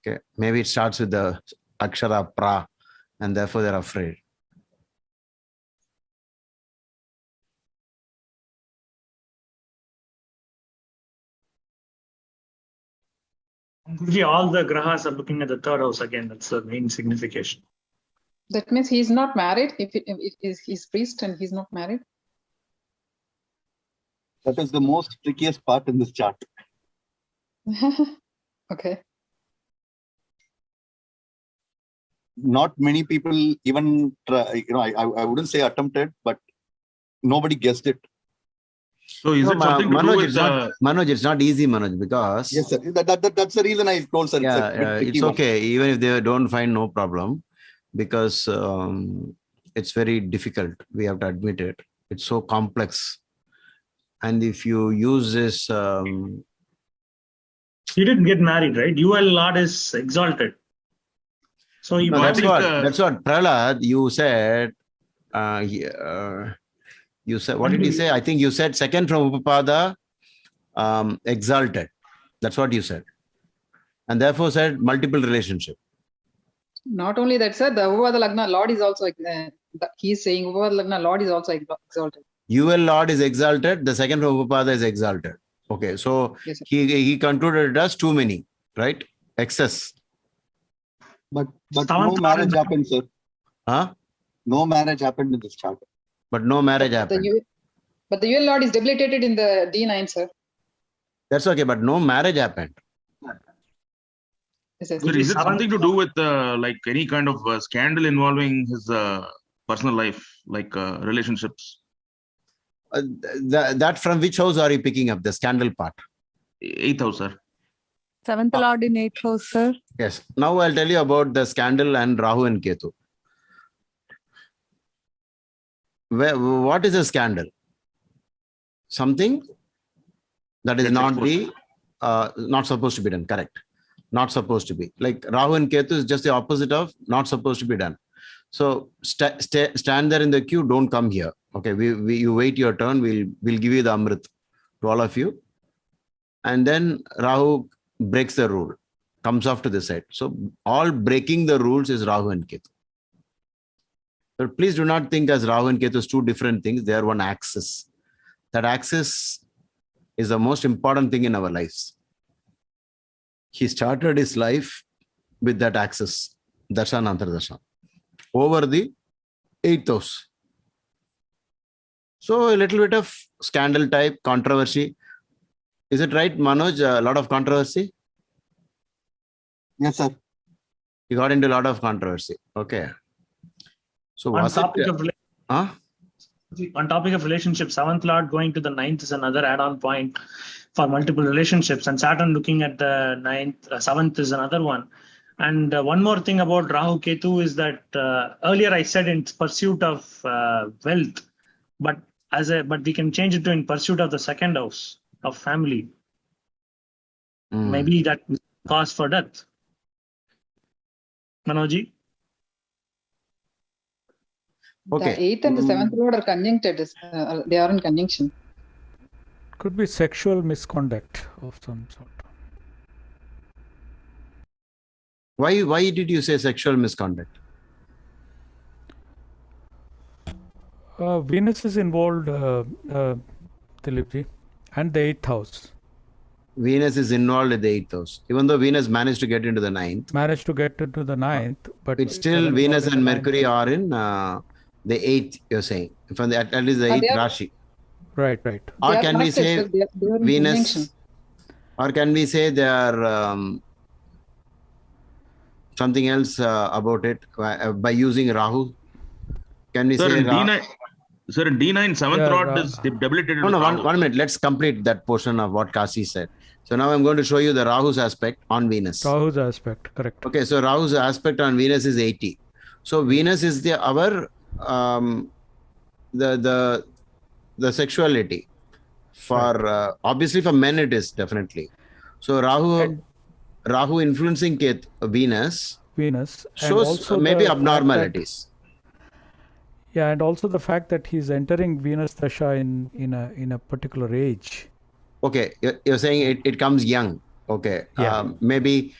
Okay. Maybe it starts with the Akshara Pra and therefore they're afraid. Guruji, all the grahas are looking at the third house again. That's the main signification. That means he's not married. If he's priest and he's not married. That is the most trickiest part in this chart. Okay. Not many people even try, I wouldn't say attempted, but nobody guessed it. So is it something to Manoj, do with Manoj, it's not easy, Manoj, because yes, sir. That's the reason I told, sir. Yeah, it's okay. Even if they don't find, no problem, because it's very difficult. We have to admit it. It's so complex. And if you use this, he didn't get married, right? UL Lord is exalted. So he that's what Prahlad, you said. You said, what did he say? I think you said second from Upapada, exalted. That's what you said. And therefore said multiple relationship. Not only that, sir, the Upada Lagna Lord is also, he's saying Upada Lagna Lord is also exalted. UL Lord is exalted, the second from Upapada is exalted. Okay, so yes, he concluded it as too many, right? Excess. But no marriage happened, sir. Huh? No marriage happened in this chart. But no marriage happened. But the UL Lord is debilitated in the D9, sir. That's okay, but no marriage happened. Yes, is it something to do with like any kind of scandal involving his personal life, like relationships? That from which house are you picking up, the scandal part? 8th house, sir. 7th Lord in 8th house, sir. Yes. Now I'll tell you about the scandal and Rahu and Ketu. What is a scandal? Something that is not supposed to be done. Correct. Not supposed to be. Like Rahu and Ketu is just the opposite of not supposed to be done. So stand there in the queue. Don't come here. Okay. You wait your turn. We'll give you the Amrit to all of you. And then Rahu breaks the rule, comes off to the side. So all breaking the rules is Rahu and Ketu. But please do not think as Rahu and Ketu is two different things. They are one axis. That axis is the most important thing in our lives. He started his life with that axis, Dasha and Antardasha, over the 8th house. So a little bit of scandal type, controversy. Is it right, Manoj? A lot of controversy? Yes, sir. He got into a lot of controversy. Okay. So on topic of relationship, 7th Lord going to the 9th is another add-on point for multiple relationships, and Saturn looking at the 9th, 7th is another one. And one more thing about Rahu Ketu is that earlier I said in pursuit of wealth, but we can change it to in pursuit of the 2nd house of family. Maybe that cause for death. Manoji? Okay. The 8th and the 7th Lord are conjuncted. They are in conjunction. Could be sexual misconduct of some sort. Why did you say sexual misconduct? Venus is involved, Dhilipji, and the 8th house. Venus is involved in the 8th house. Even though Venus managed to get into the 9th. Managed to get into the 9th, but it's still Venus and Mercury are in the 8th, you're saying. From at least the 8th Rashi. Right. Or can we say Venus, or can we say they are something else about it by using Rahu? Can we say D9? Sir, in D9, 7th Lord is debilitated. No, one minute. Let's complete that portion of what Kasi said. So now I'm going to show you the Rahu's aspect on Venus. Rahu's aspect, correct. Okay, so Rahu's aspect on Venus is 80. So Venus is the sexuality. For obviously for men it is definitely. So Rahu influencing Venus shows maybe abnormalities. And also the fact that he's entering Venus Dasha in a particular age. Okay, you're saying it comes young. Okay, maybe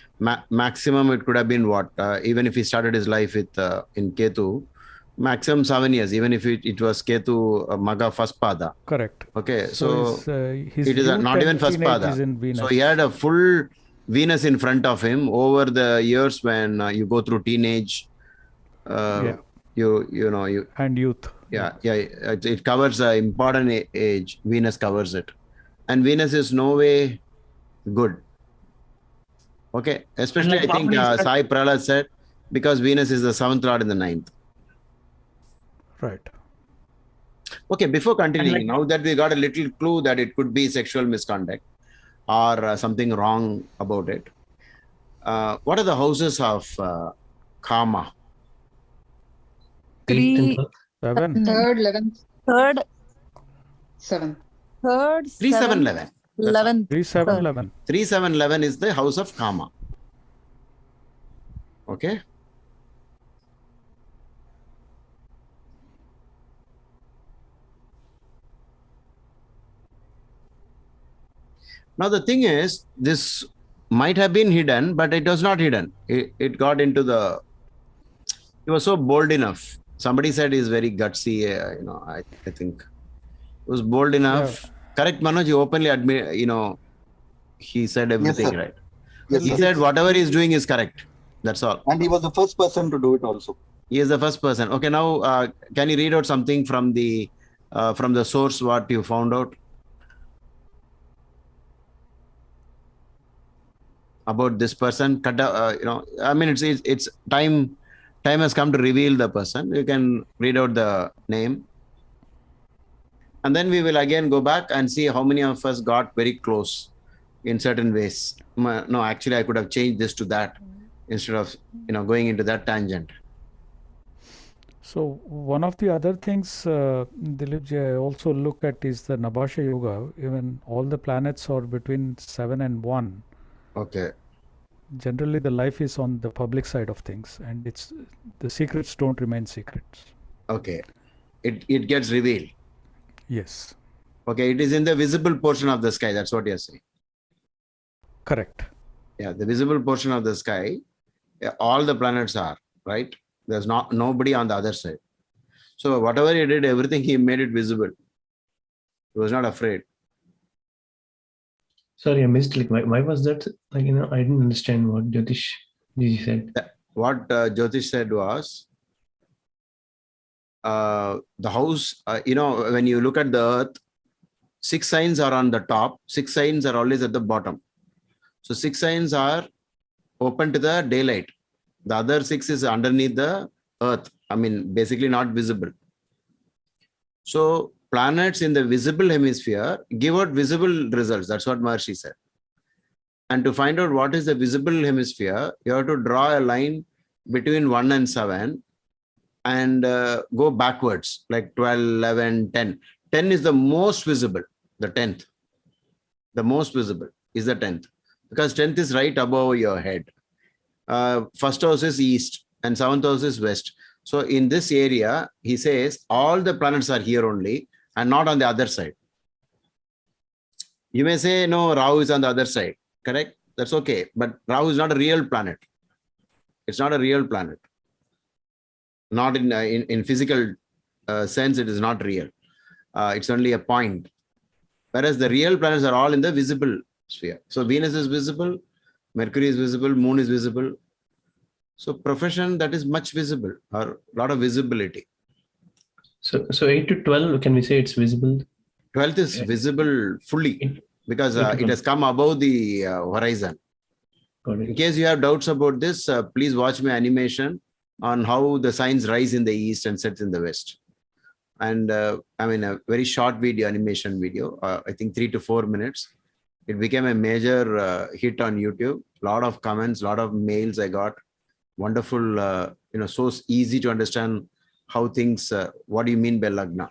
maximum it could have been what? Even if he started his life with in Ketu, maximum 7 years. Even if it was Ketu Maga first pada. Correct. Okay, so it is not even first pada. So he had a full Venus in front of him over the years when you go through teenage. you know you and youth. Yeah. It covers an important age. Venus covers it, and Venus is no way good. Okay, especially I think Sai Prahlad said because Venus is the 7th lord in the 9th. Right. Okay, before continuing, now that we got a little clue that it could be sexual misconduct or something wrong about it, what are the houses of karma? 3, 7. 3rd, 11th, 3rd, 7th. 3rd, 3, 7, 11. 11th. 3, 7, 11. 3, 7, 11 is the house of karma. Okay. Now the thing is, this might have been hidden, but it was not hidden. It got into the. He was so bold enough. Somebody said he's very gutsy. I think he was bold enough. Yeah. Correct, Manoj. You openly admit. He said everything Yes, right. Yes, He sir. said whatever he's doing is correct. That's all. And he was the first person to do it also. He is the first person. Okay, now can you read out something from the source what you found out about this person? I mean, it's time has come to reveal the person. You can read out the name, and then we will again go back and see how many of us got very close in certain ways. No, actually, I could have changed this to that instead of going into that tangent. So one of the other things, Dhilip ji, I also look at is the Nabasha Yoga. Even all the planets are between 7 and 1. Okay. Generally, the life is on the public side of things, and the secrets don't remain secrets. Okay, it gets revealed. Yes. Okay, it is in the visible portion of the sky. That's what you're saying. Correct. Yeah, the visible portion of the sky, all the planets are, right? There's nobody on the other side. So whatever he did, everything he made it visible. He was not afraid. Sorry, I missed. Why was that? I didn't understand what Jyotish ji said. What Jyotish said was, the house. When you look at the earth, 6 signs are on the top. 6 signs are always at the bottom. So 6 signs are open to the daylight. The other 6 is underneath the earth. I mean, basically not visible. So planets in the visible hemisphere give out visible results. That's what Maharshi said. And to find out what is the visible hemisphere, you have to draw a line between 1 and 7 and go backwards, like 12, 11, 10. 10 is the most visible, the 10th. The most visible is the 10th. Because 10th is right above your head. First house is east and 7th house is west. So in this area, he says all the planets are here only and not on the other side. You may say, no, Rahu is on the other side. Correct? That's okay. But Rahu is not a real planet. It's not a real planet. Not in physical sense, it is not real. It's only a point. Whereas the real planets are all in the visible sphere. So Venus is visible, Mercury is visible, Moon is visible. So profession that is much visible, or a lot of visibility. So 8 to 12, can we say it's visible? 12th is visible fully because it has come above the horizon. In case you have doubts about this, please watch my animation on how the signs rise in the east and set in the west. And a very short animation video, I think 3 to 4 minutes. It became a major hit on YouTube. A lot of comments, a lot of mails I got. Wonderful, so easy to understand how things, what do you mean by Lagna?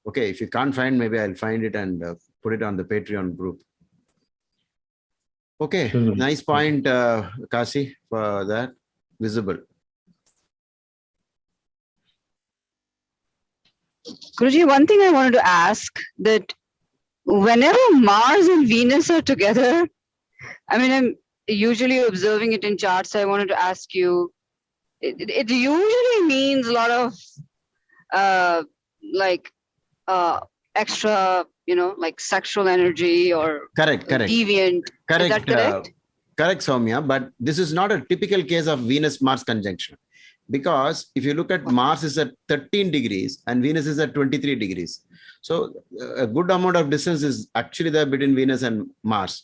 Okay, if you can't find, maybe I'll find it and put it on the Patreon group. Okay, nice point, Kasi, for that. Visible. Guruji, one thing I wanted to ask, that whenever Mars and Venus are together, I'm usually observing it in charts, so I wanted to ask you, it usually means a lot of extra, like sexual energy or correct. deviant. Correct. Is that correct? Correct, Soumya, but this is not a typical case of Venus-Mars conjunction. Because if you look at Mars is at 13 degrees and Venus is at 23 degrees. So a good amount of distance is actually there between Venus and Mars.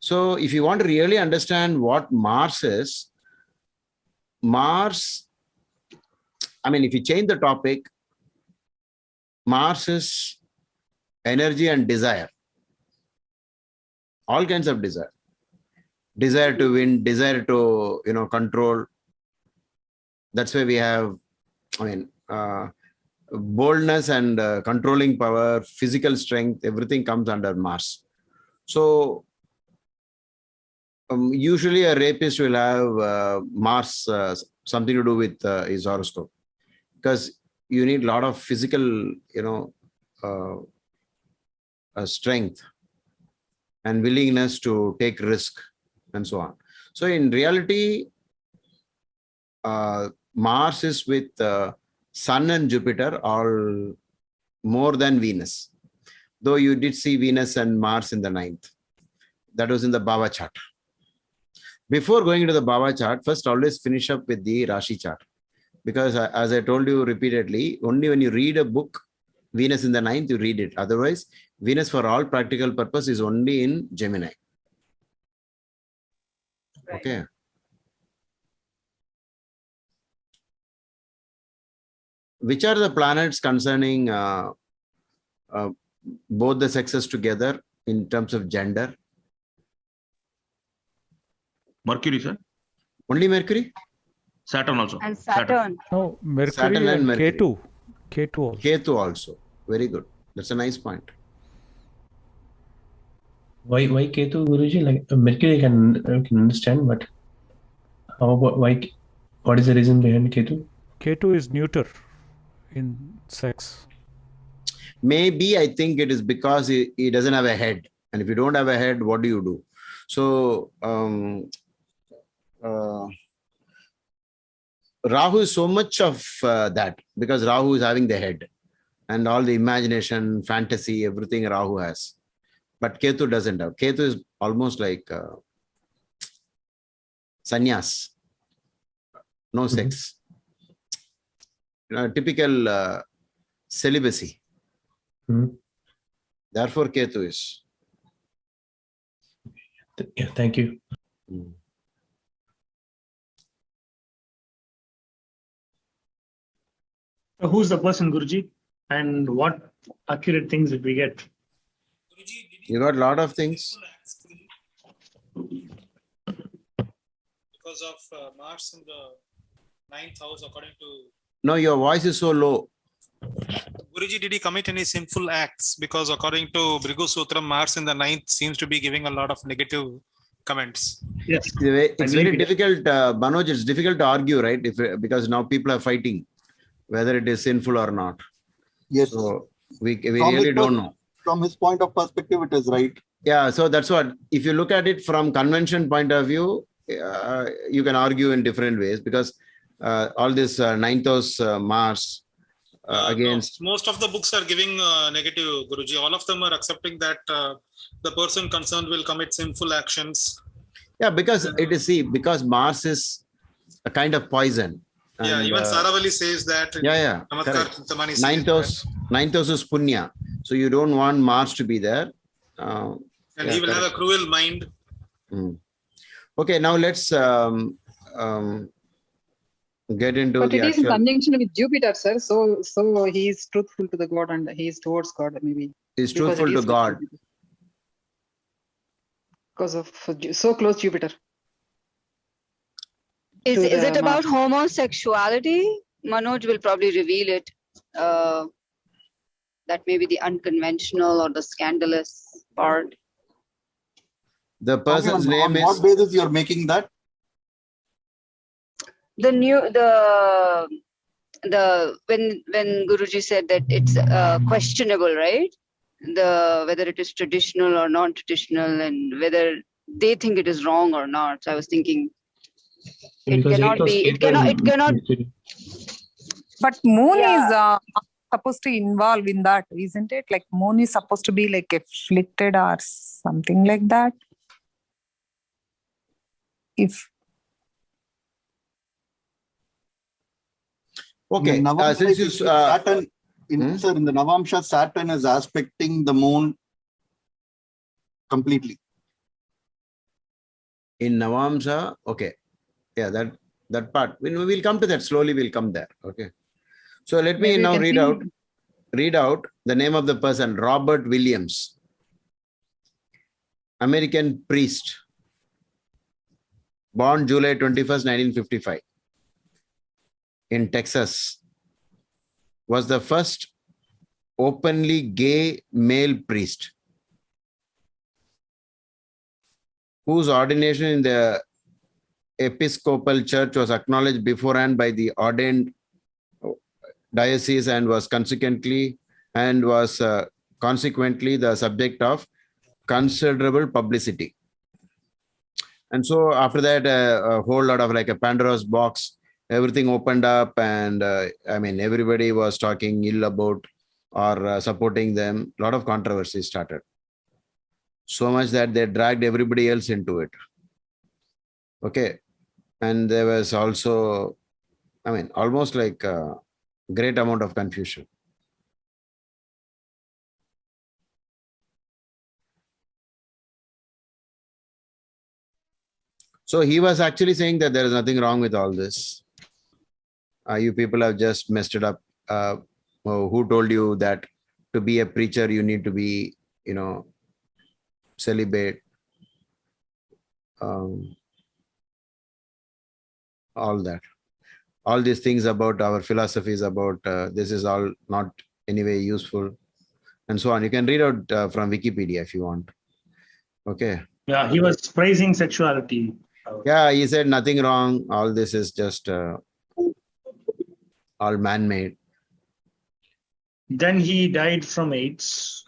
So if you want to really understand what Mars is, Mars, I mean, if you change the topic, Mars is energy and desire. All kinds of desire. Desire to win, desire to, control. That's why we have, boldness and controlling power, physical strength, everything comes under Mars. So usually a rapist will have Mars, something to do with his horoscope, because you need a lot of physical, strength and willingness to take risk and so on. So in reality, Mars is with Sun and Jupiter all more than Venus. Though you did see Venus and Mars in the 9th. That was in the Bhava chart. Before going into the Bhava chart, first always finish up with the Rashi chart. Because as I told you repeatedly, only when you read a book, Venus in the 9th, you read it. Otherwise, Venus for all practical purpose is only in Gemini. Right. Okay. Which are the planets concerning both the sexes together in terms of gender? Mercury, sir. Only Mercury? Saturn also. And Saturn. No, Mercury Saturn and and Mercury. Ketu. Ketu also. Ketu also. Very good. That's a nice point. Why Ketu, Guruji? Like Mercury can understand, but how about why? What is the reason behind Ketu? Ketu is neuter in sex. Maybe I think it is because he doesn't have a head. And if you don't have a head, what do you do? So Rahu is so much of that, because Rahu is having the head and all the imagination, fantasy, everything Rahu has. But Ketu doesn't have. Ketu is almost like sannyas, no sex. Typical celibacy. Therefore, Ketu is. Yeah, thank you. So who's the person, Guruji? And what accurate things did we get? You got a lot of things. Because of Mars in the 9th house, according to No, your voice is so low. Guruji, did he commit any sinful acts? Because according to Bhrigu Sutram, Mars in the 9th seems to be giving a lot of negative comments. Yes. It's very difficult, Manoj, it's difficult to argue, right? Because now people are fighting whether it is sinful or not. Yes. So we really don't know. From his point of perspective, it is right. Yeah, so that's what, if you look at it from convention point of view, you can argue in different ways, because all this 9th house Mars against... No, most of the books are giving negative, Guruji. All of them are accepting that the person concerned will commit sinful actions. Yeah, because it is, because Mars is a kind of poison. Yeah, even Saravali says that. Yeah. Ninth house is punya. So you don't want Mars to be there. And he will have a cruel mind. Okay, now let's get into But the it is in actual... conjunction with Jupiter, sir. So he is truthful to the God and he is towards God, maybe. Is truthful to God. Because of so close Jupiter. Is it about homosexuality? Manoj will probably reveal it. That may be the unconventional or the scandalous part. The person's name on is... what basis you are making that? When Guruji said that it's questionable, right? Whether it is traditional or non-traditional, and whether they think it is wrong or not. So I was thinking it cannot be. It cannot. But moon is supposed to involve in that, isn't it? Like moon is supposed to be like afflicted or something like that. If Okay. In the Navamsha, Since you Saturn, sir, in the Navamsha, Saturn is aspecting the moon completely. In Navamsa, okay. Yeah, that part. We'll come to that slowly. We'll come there. Okay. So let me Maybe you now can read out the name of the person. Robert Williams, American priest, born July 21st, 1955, in Texas, was the first openly gay male priest whose ordination in the Episcopal Church was acknowledged beforehand by the ordained diocese and was consequently the subject of considerable publicity. And so after that, a whole lot of like a Pandora's box, everything opened up, and everybody was talking ill about or supporting them. A lot of controversy started. So much that they dragged everybody else into it. Okay. And there was also, almost like a great amount of confusion. So he was actually saying that there is nothing wrong with all this. You people have just messed it up. Who told you that to be a preacher, you need to be, celibate? All that. All these things about our philosophies about this is all not anyway useful, and so on. You can read out from Wikipedia if you want. Okay. Yeah, he was praising sexuality. Yeah, he said nothing wrong. All this is just all man-made. Then he died from AIDS.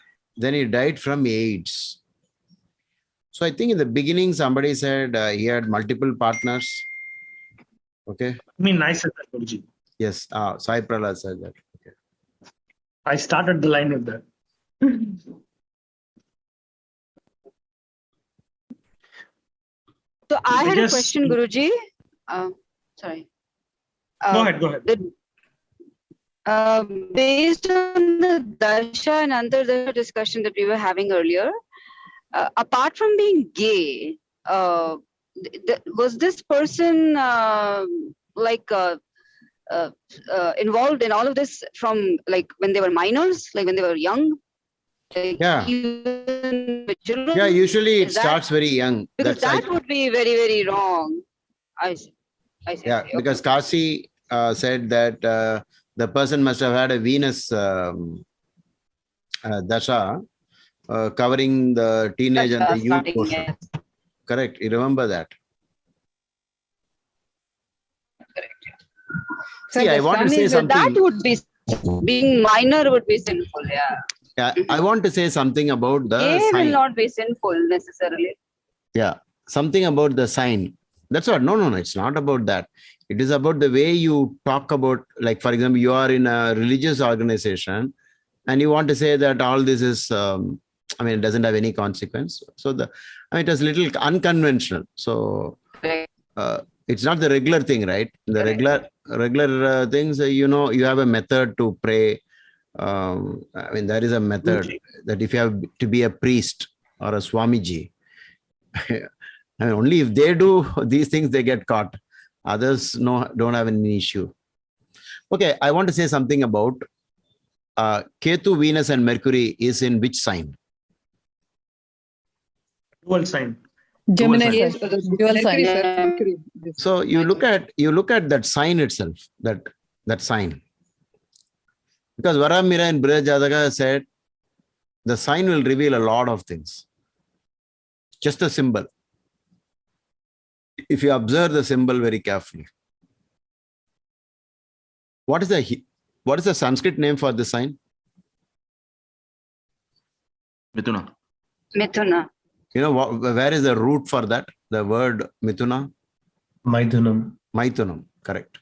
So I think in the beginning, somebody said he had multiple partners. Okay. I mean, I said that, Guruji. Yes. Sai Prahlad said that. Okay. I started the line with that. So I had a question, Guruji. Sorry. Go ahead. Based on the Dasha and Antardasha discussion that we were having earlier, apart from being gay, was this person involved in all of this from like when they were minors, like when they were young? Yeah. Yeah, usually it starts very young. Because that would be very, very wrong. I see. Yeah, okay. Because Kasi said that the person must have had a Venus dasha covering the teenage and the youth portion. Yes. Correct. You remember that? Correct. See, I want to say something. That would be, being minor would be sinful. Yeah. Yeah, I want to say something about the Gay sign. will not be sinful necessarily. Yeah, something about the sign. That's what. No, it's not about that. It is about the way you talk about, like, for example, you are in a religious organization and you want to say that all this is, it doesn't have any consequence. So it is a little unconventional. So it's not the regular thing, right? The regular things, you have a method to pray. There is a method that if you have to be a priest or a Swamiji, only if they do these things, they get caught. Others don't have any issue. Okay, I want to say something about Ketu, Venus and Mercury is in which sign? Dual sign. Gemini, dual sign. Mercury. So you look at that sign itself, that sign. Because Varamira and Brihajataka said the sign will reveal a lot of things. Just a symbol. If you observe the symbol very carefully. What is the Sanskrit name for the sign? Mithuna. Where is the root for that? The word Mithuna? Maithunam, correct.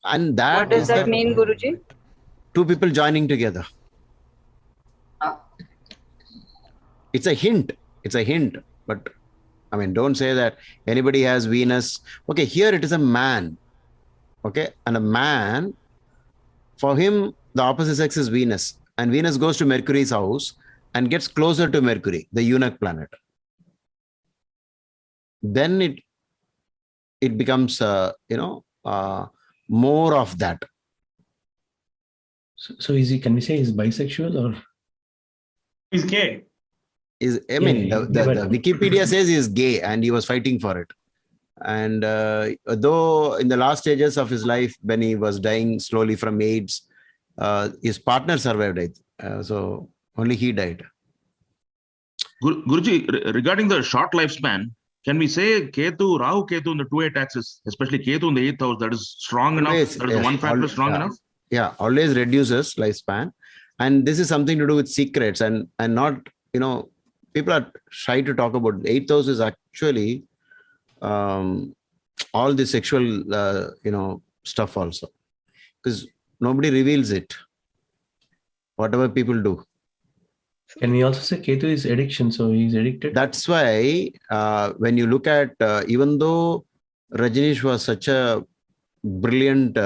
And that. What does that mean, Guruji? Two people joining together. It's a hint. But don't say that anybody has Venus. Okay, here it is a man. Okay. And a man, for him, the opposite sex is Venus. And Venus goes to Mercury's house and gets closer to Mercury, the eunuch planet. Then it becomes, more of that. So is he? Can we say he's bisexual or? He's gay. The but- Wikipedia says he is gay and he was fighting for it. And though in the last stages of his life, when he was dying slowly from AIDS, his partner survived it. So only he died. Guruji, regarding the short lifespan, can we say Rahu Ketu in the 2-8 axis, especially Ketu in the 8th house, that is strong enough? Always, That is yes, one factor strong yeah. enough? Yeah, always reduces lifespan. And this is something to do with secrets and not, people are shy to talk about. 8th house is actually all the sexual, stuff also. Because nobody reveals it. Whatever people do. Can we also say Ketu is addiction? So he's addicted. That's why when you look at, even though Rajneesh was such a brilliant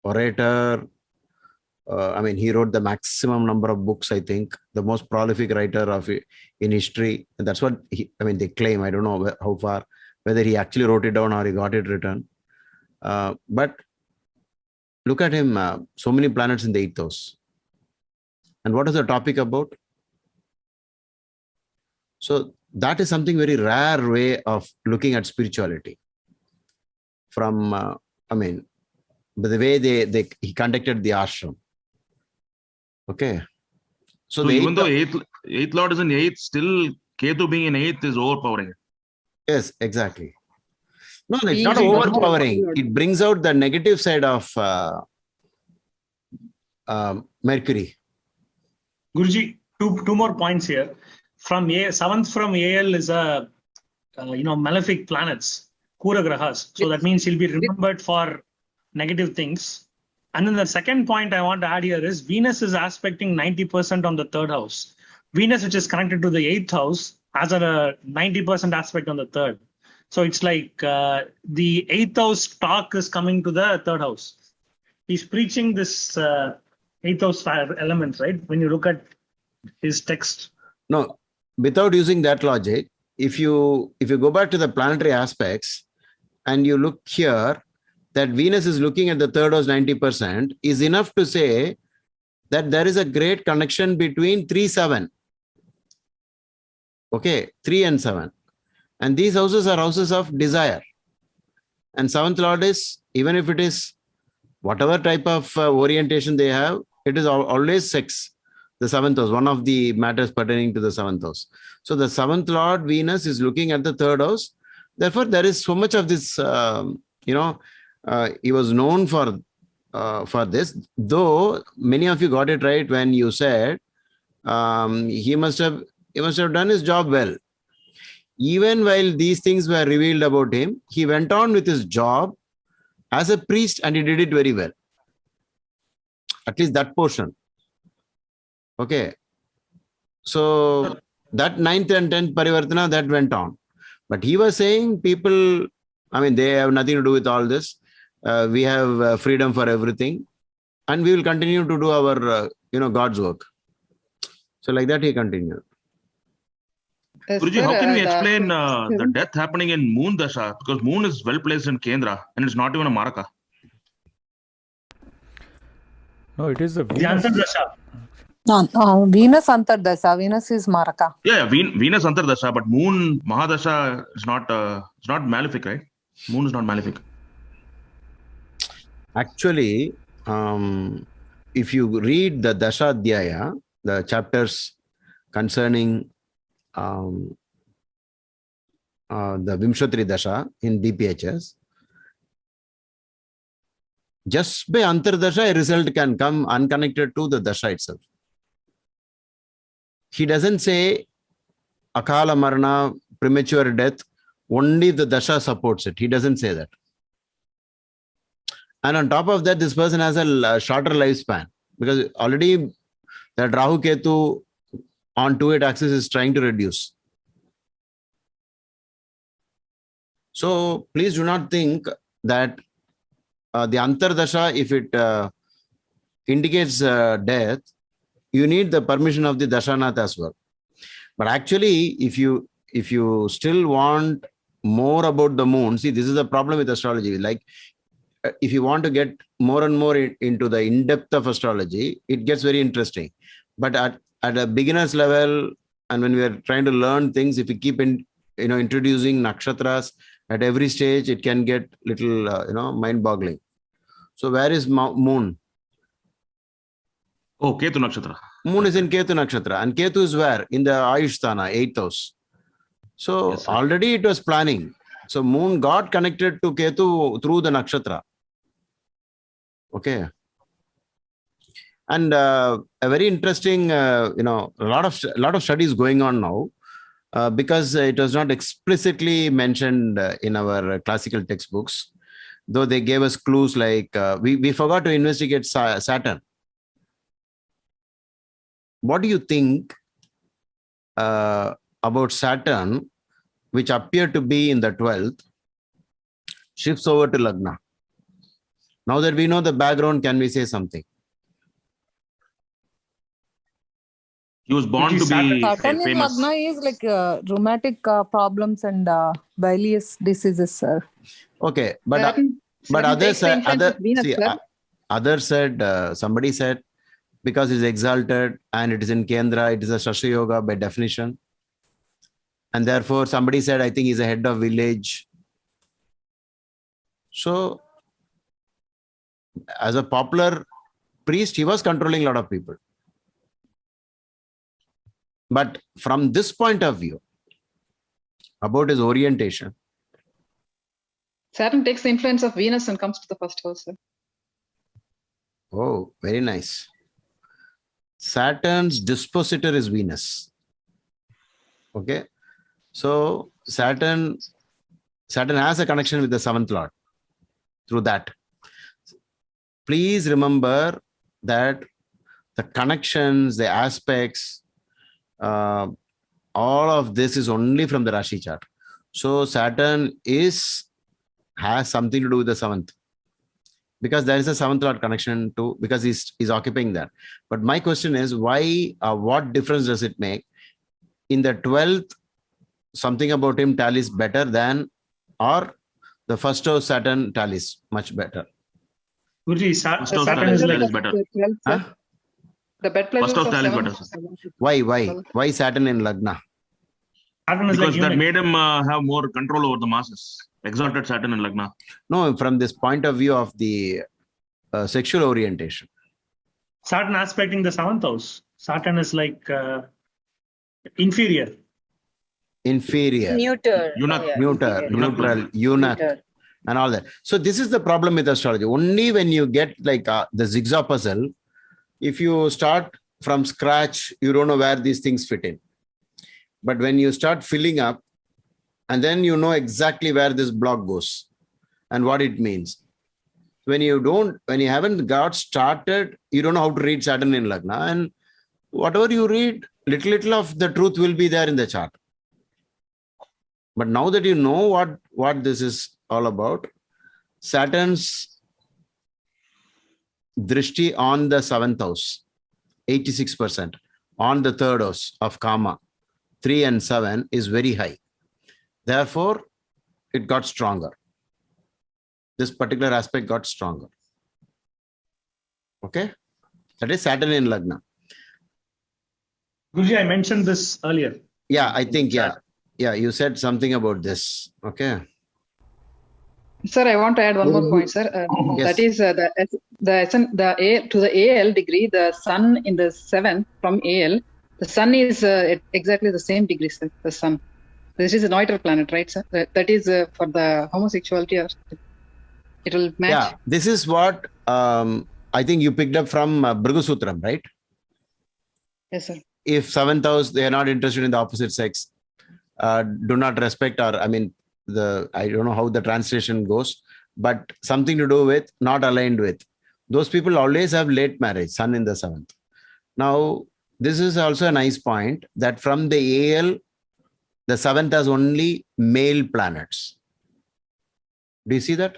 orator, he wrote the maximum number of books, I think, the most prolific writer in history. And that's what they claim. I don't know how far, whether he actually wrote it down or he got it written. But look at him, so many planets in the 8th house. And what is the topic about? So that is something very rare way of looking at spirituality. From, the way he conducted the ashram. Okay. So even though 8th Lord is in 8th, still Ketu being in 8th is overpowering. Yes, exactly. No, it's not overpowering. It brings out the negative side of Mercury. Guruji, two more points here. From 7th from AL is a malefic planets, Kura Grahas. So that means he'll be remembered for negative things. And then the second point I want to add here is Venus is aspecting 90% on the 3rd house. Venus, which is connected to the 8th house, has a 90% aspect on the 3rd. So it's like the 8th house talk is coming to the 3rd house. He's preaching this 8th house element, right? When you look at his text. No, without using that logic, if you go back to the planetary aspects and you look here, that Venus is looking at the 3rd house 90% is enough to say that there is a great connection between 3-7. Okay, 3 and 7. And these houses are houses of desire. And 7th Lord is, even if it is whatever type of orientation they have, it is always sex. The 7th house, one of the matters pertaining to the 7th house. So the 7th Lord Venus is looking at the 3rd house. Therefore, there is so much of this, he was known for this, though many of you got it right when you said he must have done his job well. Even while these things were revealed about him, he went on with his job as a priest and he did it very well. At least that portion. Okay. So that 9th and 10th Parivartana, that went on. But he was saying people, they have nothing to do with all this. We have freedom for everything. And we will continue to do our, God's work. So like that he continued. Guruji, how can we explain the death happening in Moon Dasha? Because Moon is well placed in Kendra and it's not even a Maraka. No, it is the The Venus. Antardasha. No, Venus Antardasha. Venus is Maraka. Yeah, Venus Antardasha, but Moon Mahadasha is not malefic, right? Moon is not malefic. Actually, if you read the Dasha Adhyaya, the chapters concerning the Vimshatri Dasha in DPHS, just by Antardasha, a result can come unconnected to the Dasha itself. He doesn't say Akala Marana, premature death, only if the Dasha supports it. He doesn't say that. And on top of that, this person has a shorter lifespan because already that Rahu Ketu on 2-8 axis is trying to reduce. So please do not think that the Antardasha, if it indicates death, you need the permission of the Dashanath as well. But actually, if you still want more about the moon, see, this is the problem with astrology. Like, if you want to get more and more into the in-depth of astrology, it gets very interesting. But at a beginner's level, and when we are trying to learn things, if we keep introducing nakshatras at every stage, it can get little mind-boggling. So where is moon? Oh, Ketu Nakshatra. Moon is in Ketu Nakshatra, and Ketu is where? In the Ayusthana, 8th house. So Yes, sir. already it was planning. So moon got connected to Ketu through the nakshatra. Okay. And a very interesting, a lot of studies going on now, because it was not explicitly mentioned in our classical textbooks, though they gave us clues like we forgot to investigate Saturn. What do you think about Saturn, which appeared to be in the 12th, shifts over to Lagna? Now that we know the background, can we say something? He was born to be Saturn in famous. Lagna is like rheumatic problems and bilious diseases, sir. Okay, but Saturn others takes the influence of Venus, sir. others said, somebody said, because it's exalted and it is in Kendra, it is a Shastra Yoga by definition. And therefore, somebody said, I think he's a head of village. So, as a popular priest, he was controlling a lot of people. But from this point of view, about his orientation. Saturn takes the influence of Venus and comes to the first house, sir. Oh, very nice. Saturn's dispositor is Venus. Okay. So Saturn has a connection with the 7th Lord through that. Please remember that the connections, the aspects, all of this is only from the Rashi chart. So Saturn has something to do with the 7th. Because there is a 7th Lord connection to, because he's occupying that. But my question is, why, what difference does it make? In the 12th, something about him tallies better than, or the first house Saturn tallies much better? Guruji, First house Saturn is tallies like better. Huh? The bed places First house of tallies 7. better, sir. Why Saturn in Lagna? Saturn is Because like that eunuch. made him have more control over the masses. Exalted Saturn in Lagna. No, from this point of view of the sexual orientation. Saturn aspecting the 7th house. Saturn is like inferior. Neuter. Eunuch. Yeah, Neuter, inferior. neutral, eunuch, Neuter. and all that. So this is the problem with astrology. Only when you get like the zigzag puzzle, if you start from scratch, you don't know where these things fit in. But when you start filling up, and then you know exactly where this block goes and what it means. When you haven't got started, you don't know how to read Saturn in Lagna. And whatever you read, little of the truth will be there in the chart. But now that you know what this is all about, Saturn's drishti on the 7th house, 86%, on the 3rd house of Kama, 3 and 7 is very high. Therefore, it got stronger. This particular aspect got stronger. Okay? That is Saturn in Lagna. Guruji, I mentioned this earlier. Yeah, I think, yeah. Yeah, you said something about this. Okay. Sir, I want to add one more point, sir. Yes. That is to the AL degree, the sun in the 7th from AL, the sun is at exactly the same degree, sir, the sun. This is a neutral planet, right, sir? That is for the homosexuality, or it will match. Yeah, this is what I think you picked up from Bhrigusutram, right? Yes, sir. If 7th house, they are not interested in the opposite sex, do not respect, or I mean, I don't know how the translation goes, but something to do with not aligned with. Those people always have late marriage, sun in the 7th. Now, this is also a nice point that from the AL, the 7th has only male planets. Do you see that?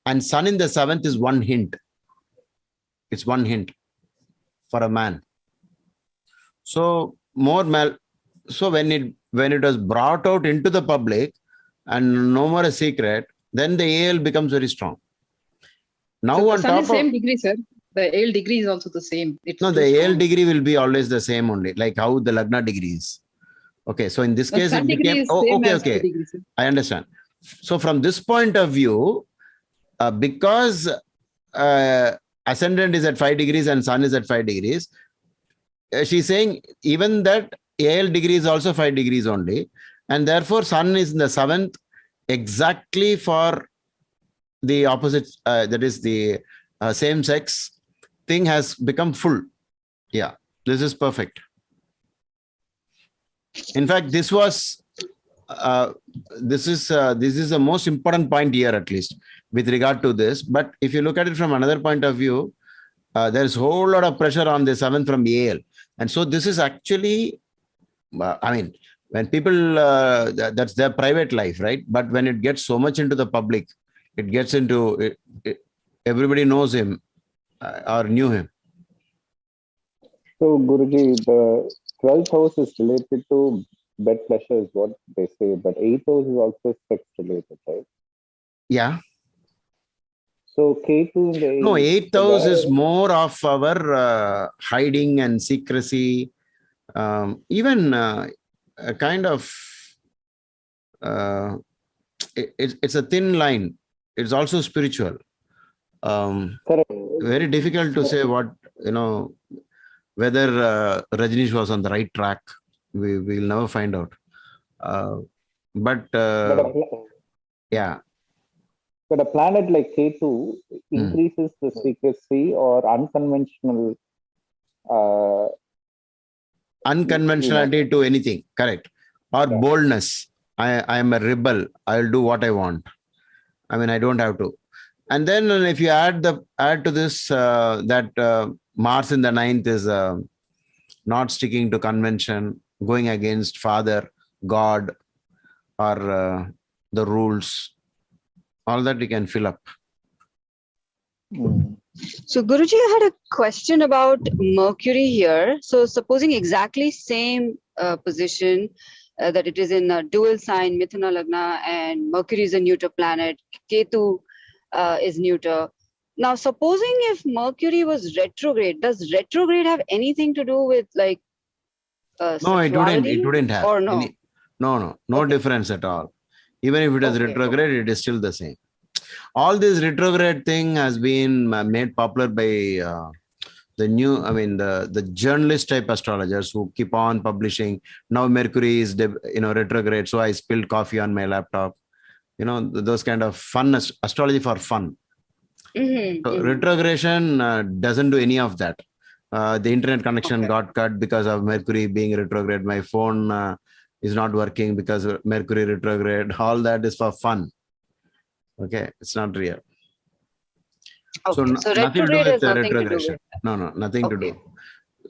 And sun in the 7th is one hint. It's one hint for a man. So so when it was brought out into the public and no more a secret, then the AL becomes very strong. Now So on the sun top is of same degree, sir. The AL degree is also the same. It's no, too the AL strong. degree will be always the same only, like how the Lagna degree is. Okay, so in this The case, sun it degree became is same as the okay. degree, sir. I understand. So from this point of view, because ascendant is at 5 degrees and sun is at 5 degrees, she's saying even that AL degree is also 5 degrees only, and therefore sun is in the 7th exactly for the opposite, that is the same sex thing has become full. Yeah, this is perfect. In fact, this is the most important point here, at least with regard to this. But if you look at it from another point of view, there's a whole lot of pressure on the 7th from AL. And so this is actually, I mean, when people, that's their private life, right? But when it gets so much into the public, it gets into, everybody knows him or knew him. So, Guruji, the 12th house is related to bed pleasure, is what they say, but 8th house is also sex related, right? Yeah. So, K2 in the 8th. No, 8th house is more of our hiding and secrecy, even a kind of, it's a thin line. It's also spiritual. Correct. Very difficult to say what, whether Rajneesh was on the right track. We will never find out. Yeah. But a planet like K2 increases the secrecy or unconventional. Unconventionality to anything, correct. Or boldness. I am a rebel. I'll do what I want. I mean, I don't have to. And then if you add to this that Mars in the 9th is not sticking to convention, going against father, God, or the rules, all that we can fill up. So Guruji, I had a question about Mercury here. So supposing exactly same position, that it is in a dual sign, Mithuna Lagna, and Mercury is a neuter planet, Ketu is neuter. Now, supposing if Mercury was retrograde, does retrograde have anything to do with like No, it wouldn't have. Or no? No difference at all. Even if it is retrograde, it is still the same. All this retrograde thing has been made popular by the journalist type astrologers who keep on publishing. Now Mercury is retrograde, so I spilled coffee on my laptop. Those kind of fun astrology for fun. So retrogression doesn't do any of that. The internet connection got cut because of Mercury being retrograde. My phone is not working because of Mercury retrograde. All that is for fun. Okay, it's not real. Okay. So nothing to do with retrogression. No, nothing to do.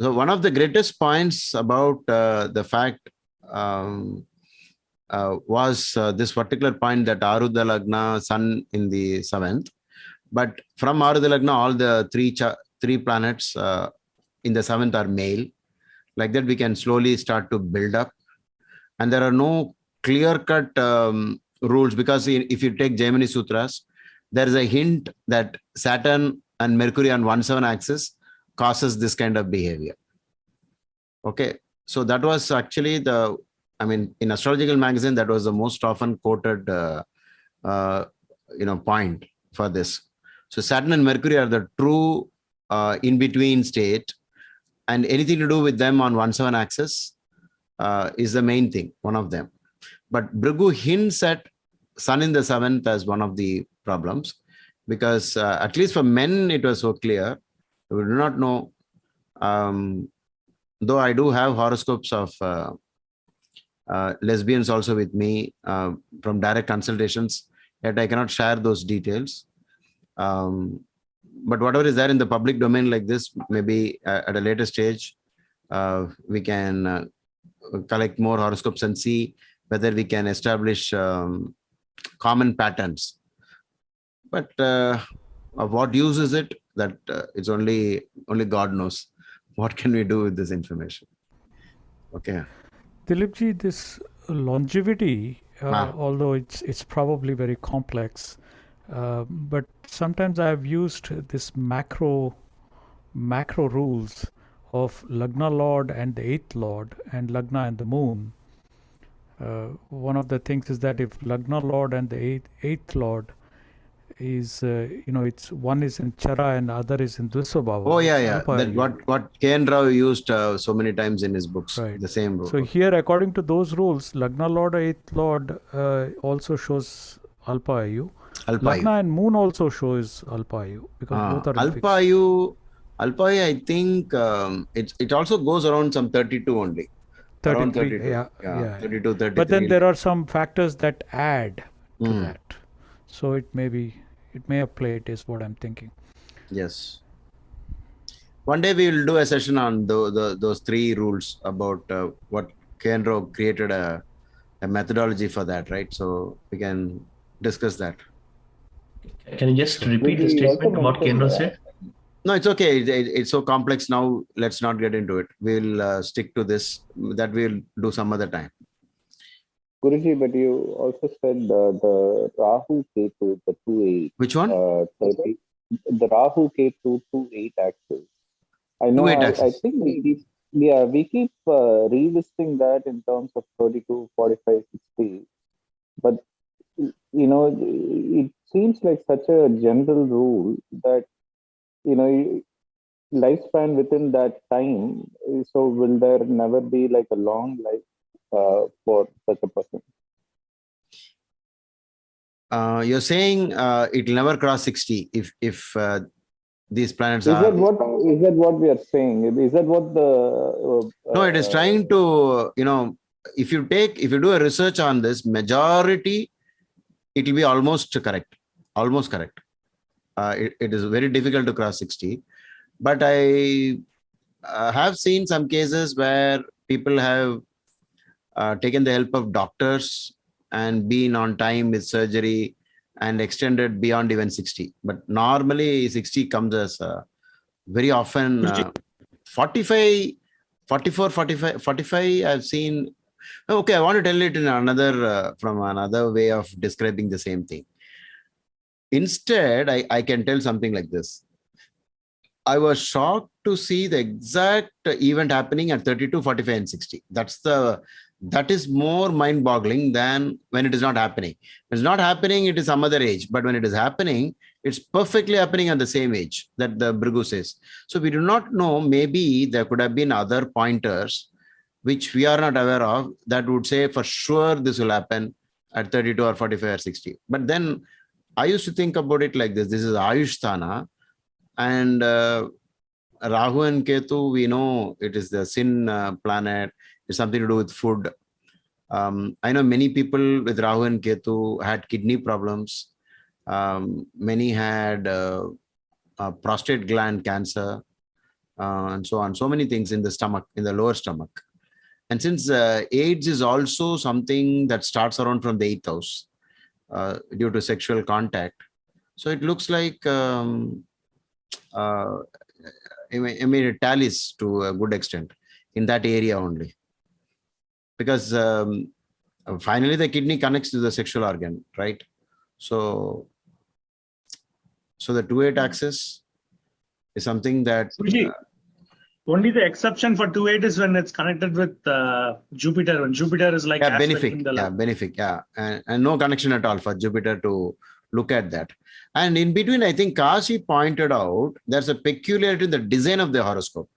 So one of the greatest points about the fact was this particular point that Arudha Lagna, Sun in the 7th. But from Arudha Lagna, all the three planets in the 7th are male. Like that, we can slowly start to build up. And there are no clear-cut rules, because if you take Gemini Sutras, there is a hint that Saturn and Mercury on 1/7 axis causes this kind of behavior. Okay, so that was actually in astrological magazine, that was the most often quoted point for this. So Saturn and Mercury are the true in-between state, and anything to do with them on 1/7 axis is the main thing, one of them. But Bhrigu hints at Sun in the 7th as one of the problems, because at least for men, it was so clear. We do not know, though I do have horoscopes of lesbians also with me from direct consultations, yet I cannot share those details. But whatever is there in the public domain like this, maybe at a later stage, we can collect more horoscopes and see whether we can establish common patterns. But of what use is it? That it's only God knows. What can we do with this information? Okay. Dilipji, this longevity, although it's probably very complex, but sometimes I've used this macro rules of Lagna Lord and the 8th Lord and Lagna and the Moon. One of the things is that if Lagna Lord and the 8th Lord is, it's one is in Chara and other is in Dvisvabhava. Oh yeah. That what K.N. Rao used so many times in his books. Right. The same rule. So here, according to those rules, Lagna Lord, 8th Lord also shows Alpa Ayu. Lagna and Moon also shows Alpa Ayu because both are Alpa Ayu, I think it also goes around some 32 only. 33, around 32. Yeah. 32, 33. But then there are some factors that add to that. So it may have played is what I'm thinking. Yes. One day we will do a session on those 3 rules about what K.N. Rao created a methodology for that, right? So we can discuss that. Can you just repeat the statement what K.N. Rao said? No, it's okay. It's so complex now. Let's not get into it. We'll stick to this. That we'll do some other time. Guruji, but you also said the Rahu Ketu, the 2-8. Which one? The Rahu Ketu 2-8 axis. I know. I think we keep revisiting that in terms of 32, 45, 60. But it seems like such a general rule that lifespan within that time. So will there never be like a long life for such a person? You're saying it will never cross 60 if these planets is that what we are saying? Is that what the no, it is trying to, if you do a research on this, majority, it will be almost correct. It is very difficult to cross 60. But I have seen some cases where people have taken the help of doctors and been on time with surgery and extended beyond even 60. But normally 60 comes as very often 45, 44, 45, 45 I've seen. Okay, I want to tell it in another, from another way of describing the same thing. Instead, I can tell something like this. I was shocked to see the exact event happening at 32, 45, and 60. That is more mind-boggling than when it is not happening. When it's not happening, it is some other age. But when it is happening, it's perfectly happening at the same age that the Bhrigu says. So we do not know, maybe there could have been other pointers which we are not aware of that would say for sure this will happen at 32 or 45 or 60. But then I used to think about it like this. This is Ayusthana. And Rahu and Ketu, we know it is the sin planet. It's something to do with food. I know many people with Rahu and Ketu had kidney problems. Many had prostate gland cancer and so on. So many things in the stomach, in the lower stomach. And since AIDS is also something that starts around from the 8th house due to sexual contact. So it looks like it tallies to a good extent in that area only. Because finally the kidney connects to the sexual organ, right? So the 2-8 axis is something that... only the exception for 2-8 is when it's connected with Jupiter. When Jupiter is like benefic, and no connection at all for Jupiter to look at that. And in between, I think Kashi pointed out there's a peculiarity in the design of the horoscope.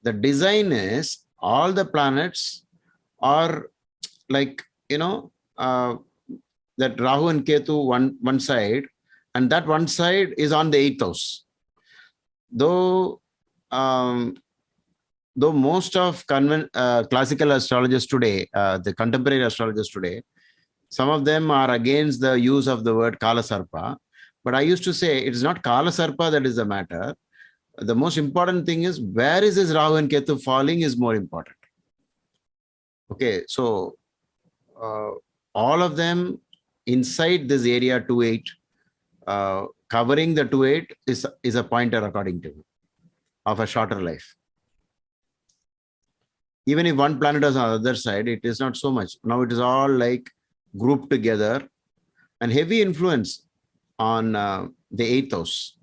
The design is all the planets are like, that Rahu and Ketu one side, and that one side is on the 8th house. Though most of classical astrologers today, the contemporary astrologers today, some of them are against the use of the word Kala Sarpa. But I used to say it is not Kala Sarpa that is the matter. The most important thing is where is this Rahu and Ketu falling is more important. Okay, so all of them inside this area 2-8 covering the 2-8 is a pointer according to me of a shorter life. Even if one planet is on the other side, it is not so much. Now it is all like grouped together and heavy influence on the 8th house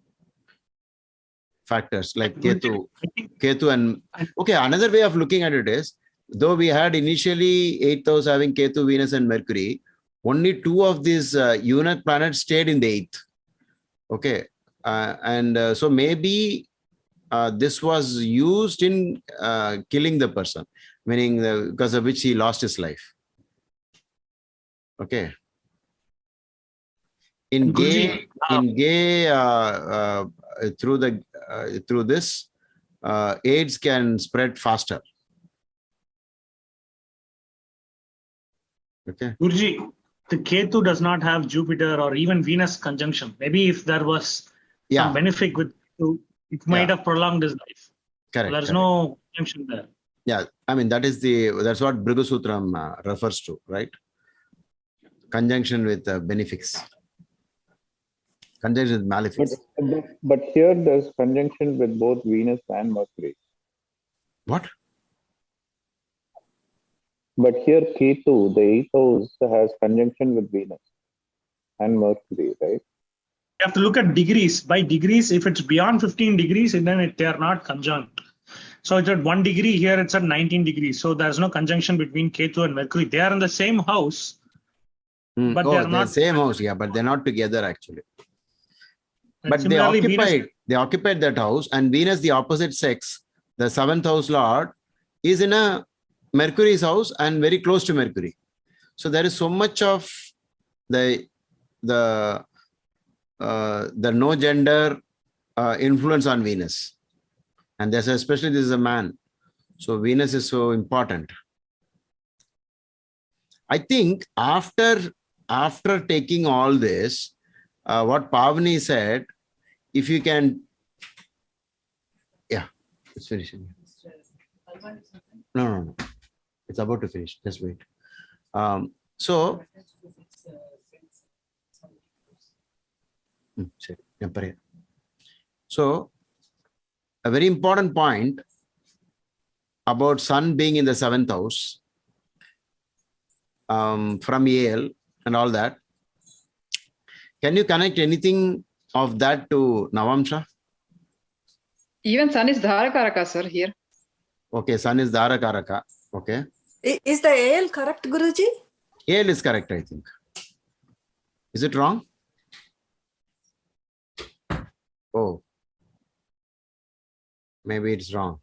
factors like Ketu and okay. Another way of looking at it is, though we had initially 8th house having Ketu, Venus, and Mercury, only 2 of these unit planets stayed in the 8th. Okay, and so maybe this was used in killing the person, meaning because of which he lost his life. Okay. In gay, through this, AIDS can spread faster. Okay. Guruji, the Ketu does not have Jupiter or even Venus conjunction. Maybe if there was some benefic with Ketu, it might have prolonged his life. Correct. So there's no conjunction there. Yeah, I mean that's what Bhrigusutram refers to, right? Conjunction with benefics. Conjunction with malefics. But here there's conjunction with both Venus and Mercury. What? But here Ketu, the 8th house, has conjunction with Venus and Mercury, right? You have to look at degrees. By degrees, if it's beyond 15 degrees, then they are not conjunct. So it's at 1 degree, here it's at 19 degrees. So there's no conjunction between Ketu and Mercury. They are in the same house, but they are not. Same house, yeah, but they're not together actually. But they occupied that house, and Venus, the opposite sex, the 7th house lord, is in a Mercury's house and very close to Mercury. So there is so much of the no gender influence on Venus, and especially this is a man. So Venus is so important. I think after taking all this, what Pavani said, if you can, it's finishing. No. It's about to finish. Just wait. So a very important point about Sun being in the 7th house from Yale and all that. Can you connect anything of that to Navamsha? Even Sun is Dharakaraka, sir, here. Okay, Sun is Dharakaraka. Okay. Is the AL correct, Guruji? AL is correct, I think. Is it wrong? Oh. Maybe it's wrong.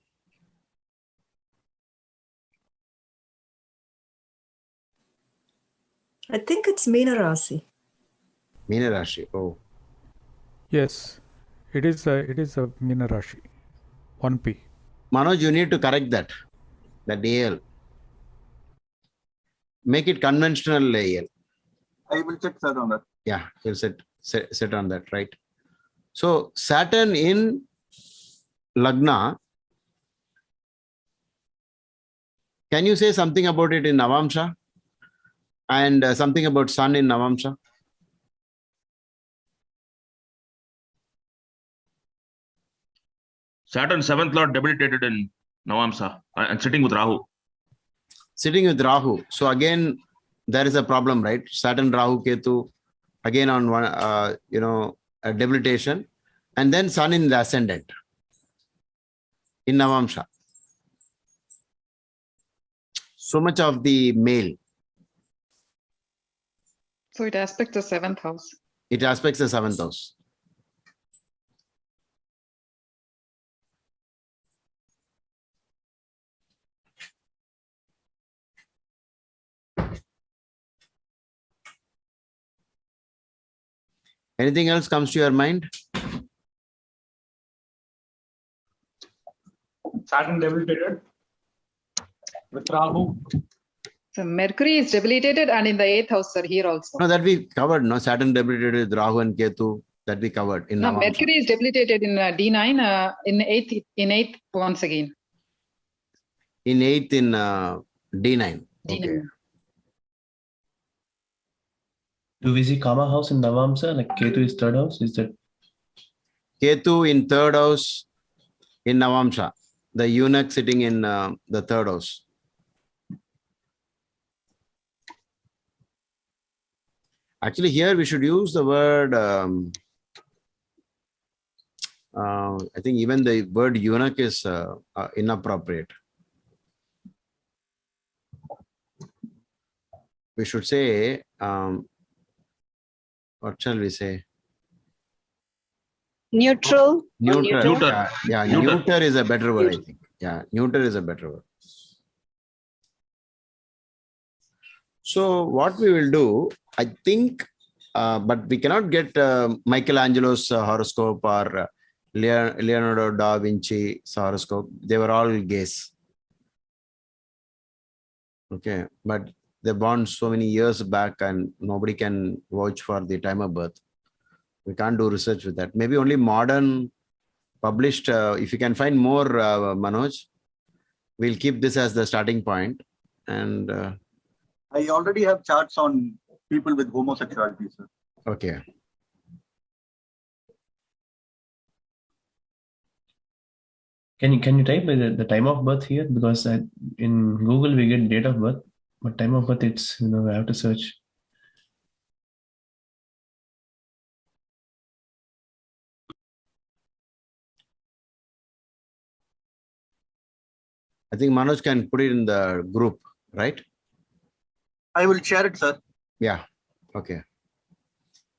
I think it's Meena Rasi. Meena Rashi. Oh. Yes, it is a Meena Rashi. 1P. Manoj, you need to correct that AL. Make it conventional AL. I will check that on that. Yeah, he'll sit on that, right? So Saturn in Lagna. Can you say something about it in Navamsha? And something about Sun in Navamsha? Saturn 7th lord debilitated in Navamsa and sitting with Rahu. Sitting with Rahu. So again, there is a problem, right? Saturn, Rahu, Ketu, again on one, a debilitation, and then Sun in the ascendant in Navamsha. So much of the male. So it aspects the 7th house. It aspects the 7th house. Anything else comes to your mind? Saturn debilitated with Rahu. So Mercury is debilitated and in the 8th house, sir, here also. No, that we covered. No, Saturn debilitated with Rahu and Ketu. That we covered. In no, Mercury is debilitated in D9, in 8th once again. In 8th in D9. Okay. Do we see Kama house in Navam, sir? Like Ketu is third house? Is that? Ketu in third house in Navamsha. The eunuch sitting in the third house. Actually, here we should use the word, I think even the word eunuch is inappropriate. We should say, what shall we say? Neutral. Neuter. Yeah, neuter is a better word, I think. Yeah, neuter is a better word. So what we will do, I think, but we cannot get Michelangelo's horoscope or Leonardo da Vinci's horoscope. They were all gays. Okay, but they're born so many years back and nobody can vouch for the time of birth. We can't do research with that. Maybe only modern published, if you can find more, Manoj, we'll keep this as the starting point. And I already have charts on people with homosexuality, sir. Okay. Can you type the time of birth here? Because in Google we get date of birth, but time of birth it's I have to search. I think Manoj can put it in the group, right? I will share it, sir. Yeah. Okay.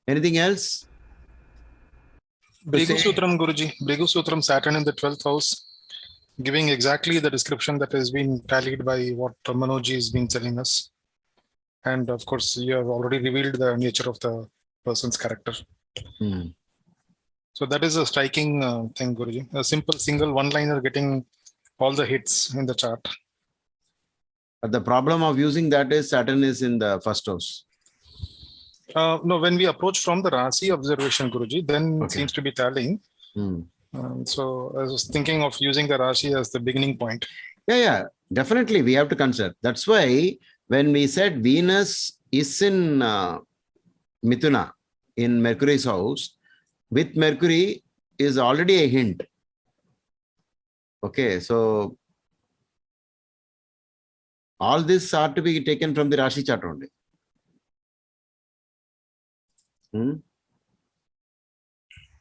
Anything else? Brigu Sutram, Guruji. Brigu Sutram, Saturn in the 12th house, giving exactly the description that has been tallied by what Manoj has been telling us. And of course, you have already revealed the nature of the person's character. So that is a striking thing, Guruji. A simple single one-liner getting all the hits in the chart. But the problem of using that is Saturn is in the first house. No, when we approach from the Rasi observation, Guruji, then it seems to be tallying. So I was thinking of using the Rashi as the beginning point. Yeah, definitely we have to consider. That's why when we said Venus is in Mithuna, in Mercury's house, with Mercury is already a hint. Okay, so all this are to be taken from the Rashi chart only.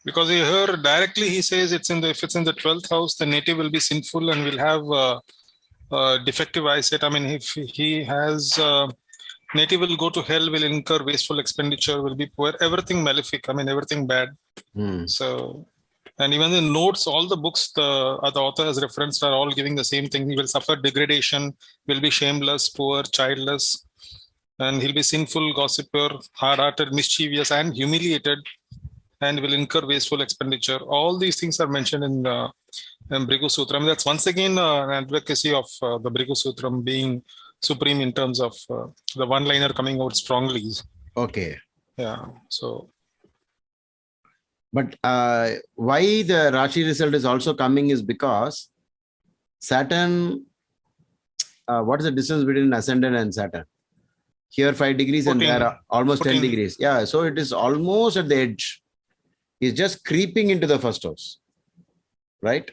Because here directly he says if it's in the 12th house, the native will be sinful and will have defective eyesight. I mean, if he has native will go to hell, will incur wasteful expenditure, will be poor, everything malefic. I mean, everything bad. So, and even the notes, all the books the author has referenced are all giving the same thing. He will suffer degradation, will be shameless, poor, childless, and he'll be sinful, gossiper, hard-hearted, mischievous, and humiliated, and will incur wasteful expenditure. All these things are mentioned in Brigu Sutram. That's once again an advocacy of the Brigu Sutram being supreme in terms of the one-liner coming out strongly. Okay. Yeah. So. But why the Rashi result is also coming is because Saturn, what is the distance between Ascendant and Saturn? Here 5 degrees 14, and there almost 10 degrees. Yeah, so it is almost at the edge. He's just creeping into the first house, right?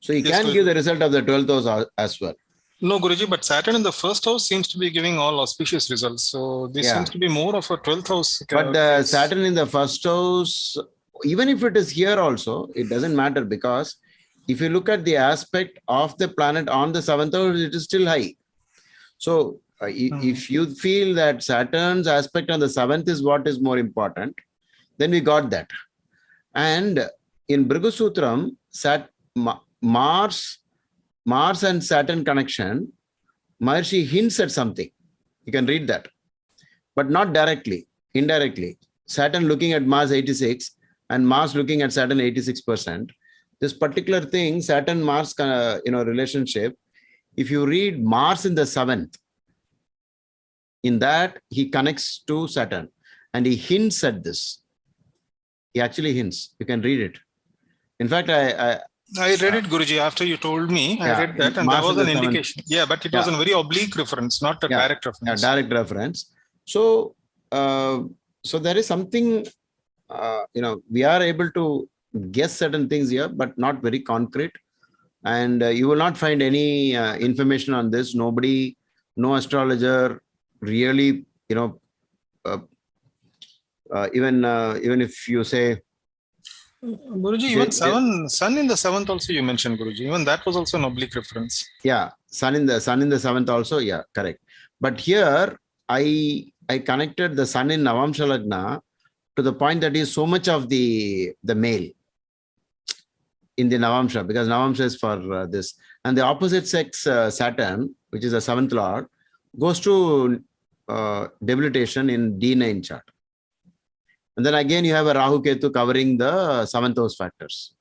So he can give the result of the 12th house as well. No, Guruji, but Saturn in the first house seems to be giving all auspicious results. So this seems to be more of a 12th house. But the Saturn in the first house, even if it is here also, it doesn't matter, because if you look at the aspect of the planet on the 7th house, it is still high. So if you feel that Saturn's aspect on the 7th is what is more important, then we got that. And in Brigu Sutram, Mars and Saturn connection, Maharshi hints at something. You can read that, but not directly, indirectly. Saturn looking at Mars 86 and Mars looking at Saturn 86%. This particular thing, Saturn-Mars relationship, if you read Mars in the 7th, in that he connects to Saturn and he hints at this. He actually hints. You can read it. In fact, I read it, Guruji, after you told me. I read that, and that was an indication. Yeah, but it was a very oblique reference, not a direct reference. Yeah, direct reference. So So there is something, we are able to guess certain things here, but not very concrete. And you will not find any information on this. Nobody, no astrologer really, even if you say, Guruji, even sun in the seventh also you mentioned, Guruji. Even that was also an oblique reference. Yeah, sun in the seventh also. Yeah, correct. But here I connected the sun in Navamsha Lagna to the point that is so much of the male in the Navamsha, because Navamsha is for this, and the opposite sex Saturn, which is the seventh lord, goes to debilitation in D9 chart. And then again, you have a Rahu Ketu covering the seventh house factors.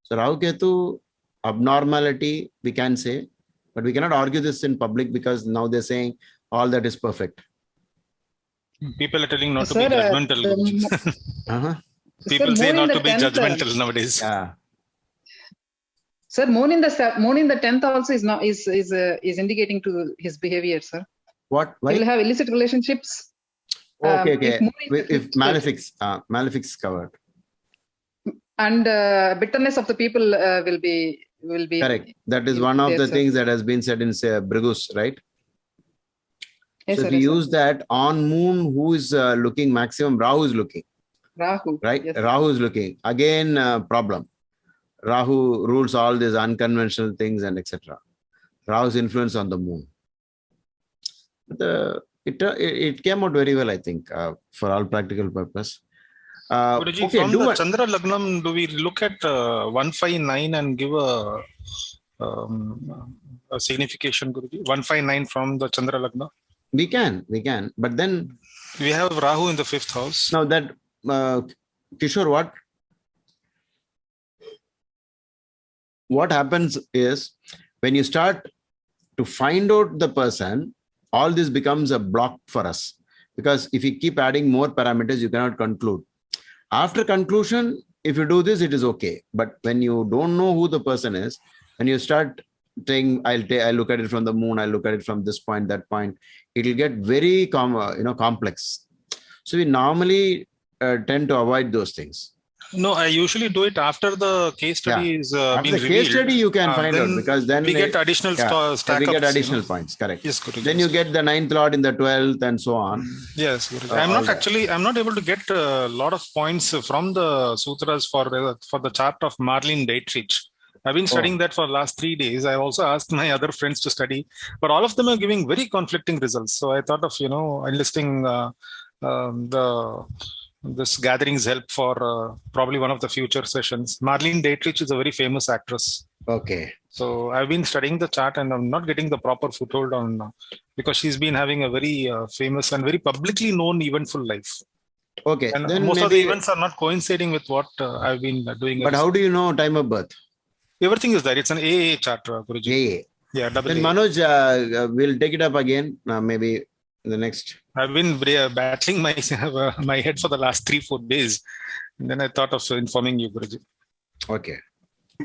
So Rahu Ketu abnormality, we can say, but we cannot argue this in public because now they're saying all that is perfect. People are telling not to be judgmental. People say not to be judgmental nowadays. Yeah. Sir, moon in the 10th also is indicating to his behavior, sir. What? Why? He will have illicit relationships. Okay. If malefics covered. And bitterness of the people will be correct. That is one of the things that has been said in Brigus, right? Yes, so sir, if you use that on moon, who is looking maximum? Rahu is looking. Rahu. Right? Yes, Rahu is looking. Again, problem. Rahu rules all these unconventional things and etc. Rahu's influence on the moon. It came out very well, I think, for all practical purpose. Guruji, from the Chandra Lagnam, do we look at 159 and give a signification, Guruji? 159 from the Chandra Lagna? We can, but then we have Rahu in the 5th house. Now that Kishore, what happens is when you start to find out the person, all this becomes a block for us, because if you keep adding more parameters, you cannot conclude. After conclusion, if you do this, it is okay. But when you don't know who the person is, when you start saying, I'll look at it from the moon, I'll look at it from this point, that point, it will get very complex. So we normally tend to avoid those things. No, I usually do it after the case study is after being the revealed. Case study you can find out, because then we get additional stack we get ups, additional points. Correct. Yes, Guruji. Then you get the 9th lord in the 12th and so on. Yes, Guruji. I'm not able to get a lot of points from the sutras for the chart of Marlene Dietrich. I've been studying that for the last 3 days. I also asked my other friends to study, but all of them are giving very conflicting results. So I thought of enlisting this gatherings help for probably one of the future sessions. Marlene Dietrich is a very famous actress. Okay. So I've been studying the chart and I'm not getting the proper foothold on because she's been having a very famous and very publicly known eventful life. Okay. And then most of the events are not coinciding with what I've been doing. But how do you know time of birth? Everything is there. It's an AA chart, Guruji. AA. Yeah, then Manoj, we'll take it up again, maybe the next. I've been battling my head for the last 3-4 days. And then I thought of informing you, Guruji. Okay.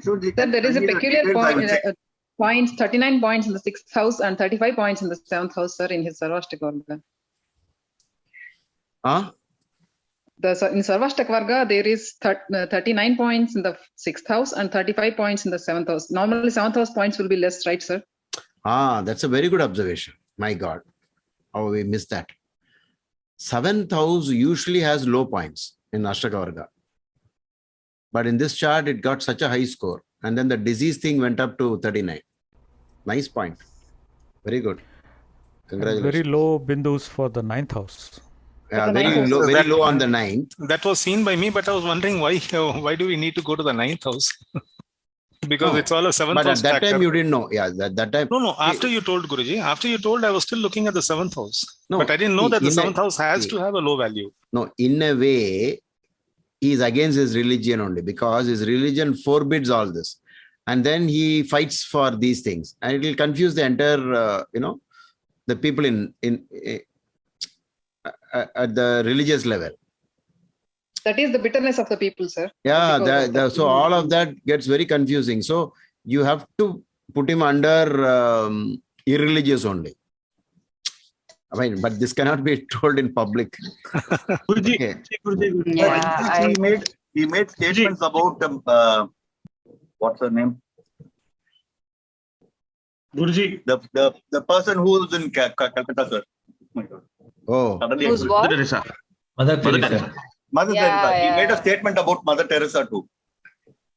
Sir, there is a peculiar points, 39 points in the 6th house and 35 points in the 7th house, sir, in his Sarvashtak Varga. Huh? In Sarvashtak Varga, there is 39 points in the 6th house and 35 points in the 7th house. Normally, 7th house points will be less, right, sir? That's a very good observation. My God. How we missed that. 7th house usually has low points in Ashtaka Varga. But in this chart, it got such a high score. And then the disease thing went up to 39. Nice point. Very good. Congratulations. Very low bindus for the 9th house. Yeah, very low on the 9th. That was seen by me, but I was wondering why do we need to go to the 9th house? Because it's all a 7th but house. But at that factor. time you didn't know. Yeah, that time. No. After you told, Guruji, I was still looking at the 7th house. No, but I didn't know that the 7th house has to have a low value. No, in a way, he is against his religion only, because his religion forbids all this. And then he fights for these things. And it will confuse the entire, the people at the religious level. That is the bitterness of the people, sir. Yeah, so all of that gets very confusing. So you have to put him under irreligious only. I mean, but this cannot be told in public. Guruji, Okay. Guruji, Yeah, he made statements about what's her name? Guruji. The person who's in Calcutta, sir. Oh. Who's what? Mother Teresa. Mother Teresa. He made a statement about Mother Teresa too.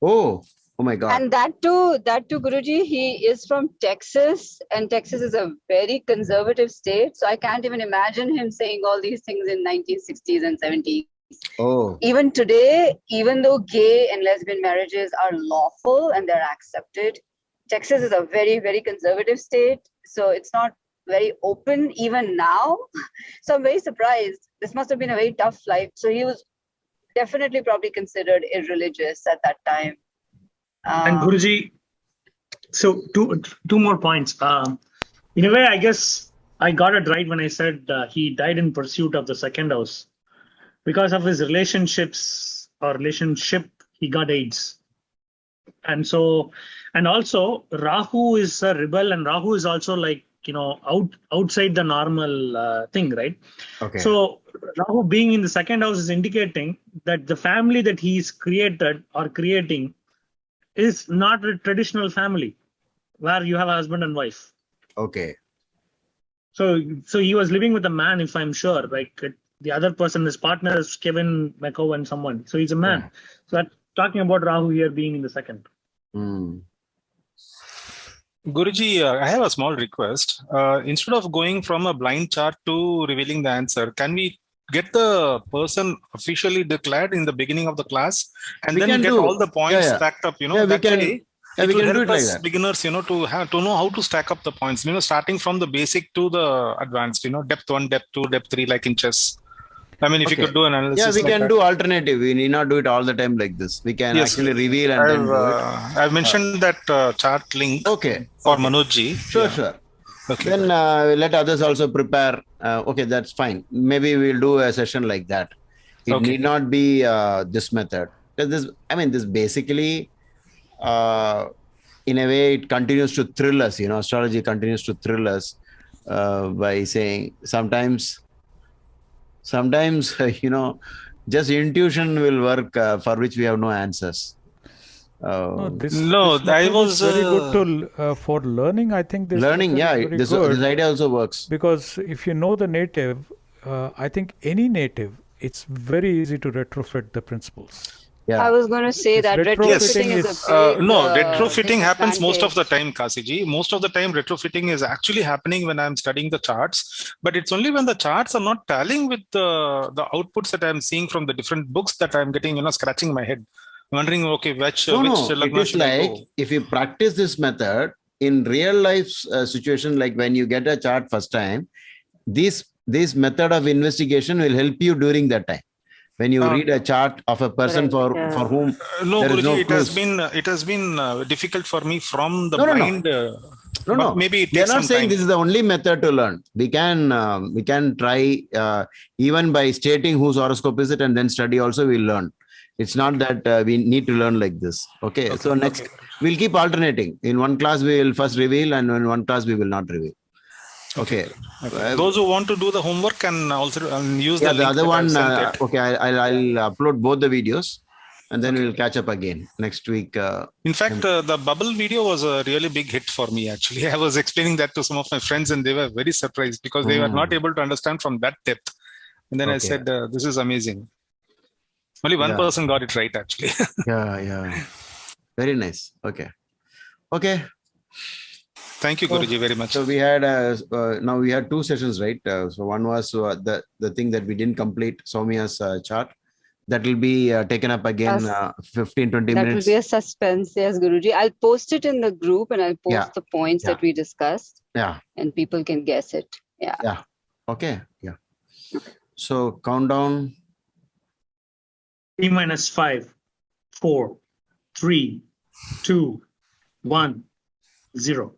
Oh my God. And that too, Guruji, he is from Texas, and Texas is a very conservative state. So I can't even imagine him saying all these things in 1960s and 70s. Oh. Even today, even though gay and lesbian marriages are lawful and they're accepted, Texas is a very, very conservative state. So it's not very open even now. So I'm very surprised. This must have been a very tough life. So he was definitely probably considered irreligious at that time. And Guruji, so two more points. In a way, I guess I got it right when I said he died in pursuit of the second house. Because of his relationship, he got AIDS. And also Rahu is a rebel, and Rahu is also like, outside the normal thing, right? Okay. So Rahu being in the second house is indicating that the family that he's created or creating is not a traditional family where you have a husband and wife. Okay. So he was living with a man, if I'm sure, like the other person, his partner is Kevin McCow and someone. So he's a man. Yeah. So that's talking about Rahu here being in the second. Guruji, I have a small request. Instead of going from a blind chart to revealing the answer, can we get the person officially declared in the beginning of the class and then get all the points stacked up? Yeah, we can do it like that. Beginners, to know how to stack up the points. Starting from the basic to the advanced. Depth 1, depth 2, depth 3, like in chess. I mean, if you could do an analysis. Yeah, we can do alternative. We need not do it all the time like this. We can actually reveal and then do it. I've mentioned that chart link. Okay. For Manojji. Sure. Okay. Then let others also prepare. Okay, that's fine. Maybe we'll do a session like that. It need not be this method. This basically, in a way, it continues to thrill us. Astrology continues to thrill us by saying sometimes, just intuition will work for which we have no answers. This was very good tool for learning. I think this this idea also works, because if you know the native, I think any native, it's very easy to retrofit the principles. Yeah. I was going to say that retrofitting is a big, retrofitting happens most of the time, Kasiji. Most of the time, retrofitting is actually happening when I'm studying the charts. But it's only when the charts are not tallying with the outputs that I'm seeing from the different books that I'm getting, scratching my head, wondering, okay, which it is like if you practice this method in real life situation, like when you get a chart first time, this method of investigation will help you during that time. When you read a chart of a person for whom it has been difficult for me from the blind. No. Maybe they are not saying this is the only method to learn. We can try even by stating whose horoscope is it and then study also we'll learn. It's not that we need to learn like this. Okay. So next we'll keep alternating. In one class we will first reveal, and in one class we will not reveal. Okay. Those who want to do the homework can also use the link other one. Okay, I'll upload both the videos, and then we'll catch up again next week. In fact, the bubble video was a really big hit for me. Actually, I was explaining that to some of my friends, and they were very surprised because they were not able to understand from that depth. And then I said, "This is amazing." Only one person got it right, actually. Yeah. Very nice. Okay. Thank you, Guruji, very much. So we had now we had two sessions, right? So one was the thing that we didn't complete, Soumya's chart. That will be taken up again 15-20 minutes. That will be a suspense, yes, Guruji. I'll post it in the group and I'll post the points that we discussed. Yeah. And people can guess it. Yeah. Okay. Yeah. So countdown. T-5, 4, 3, 2, 1, 0.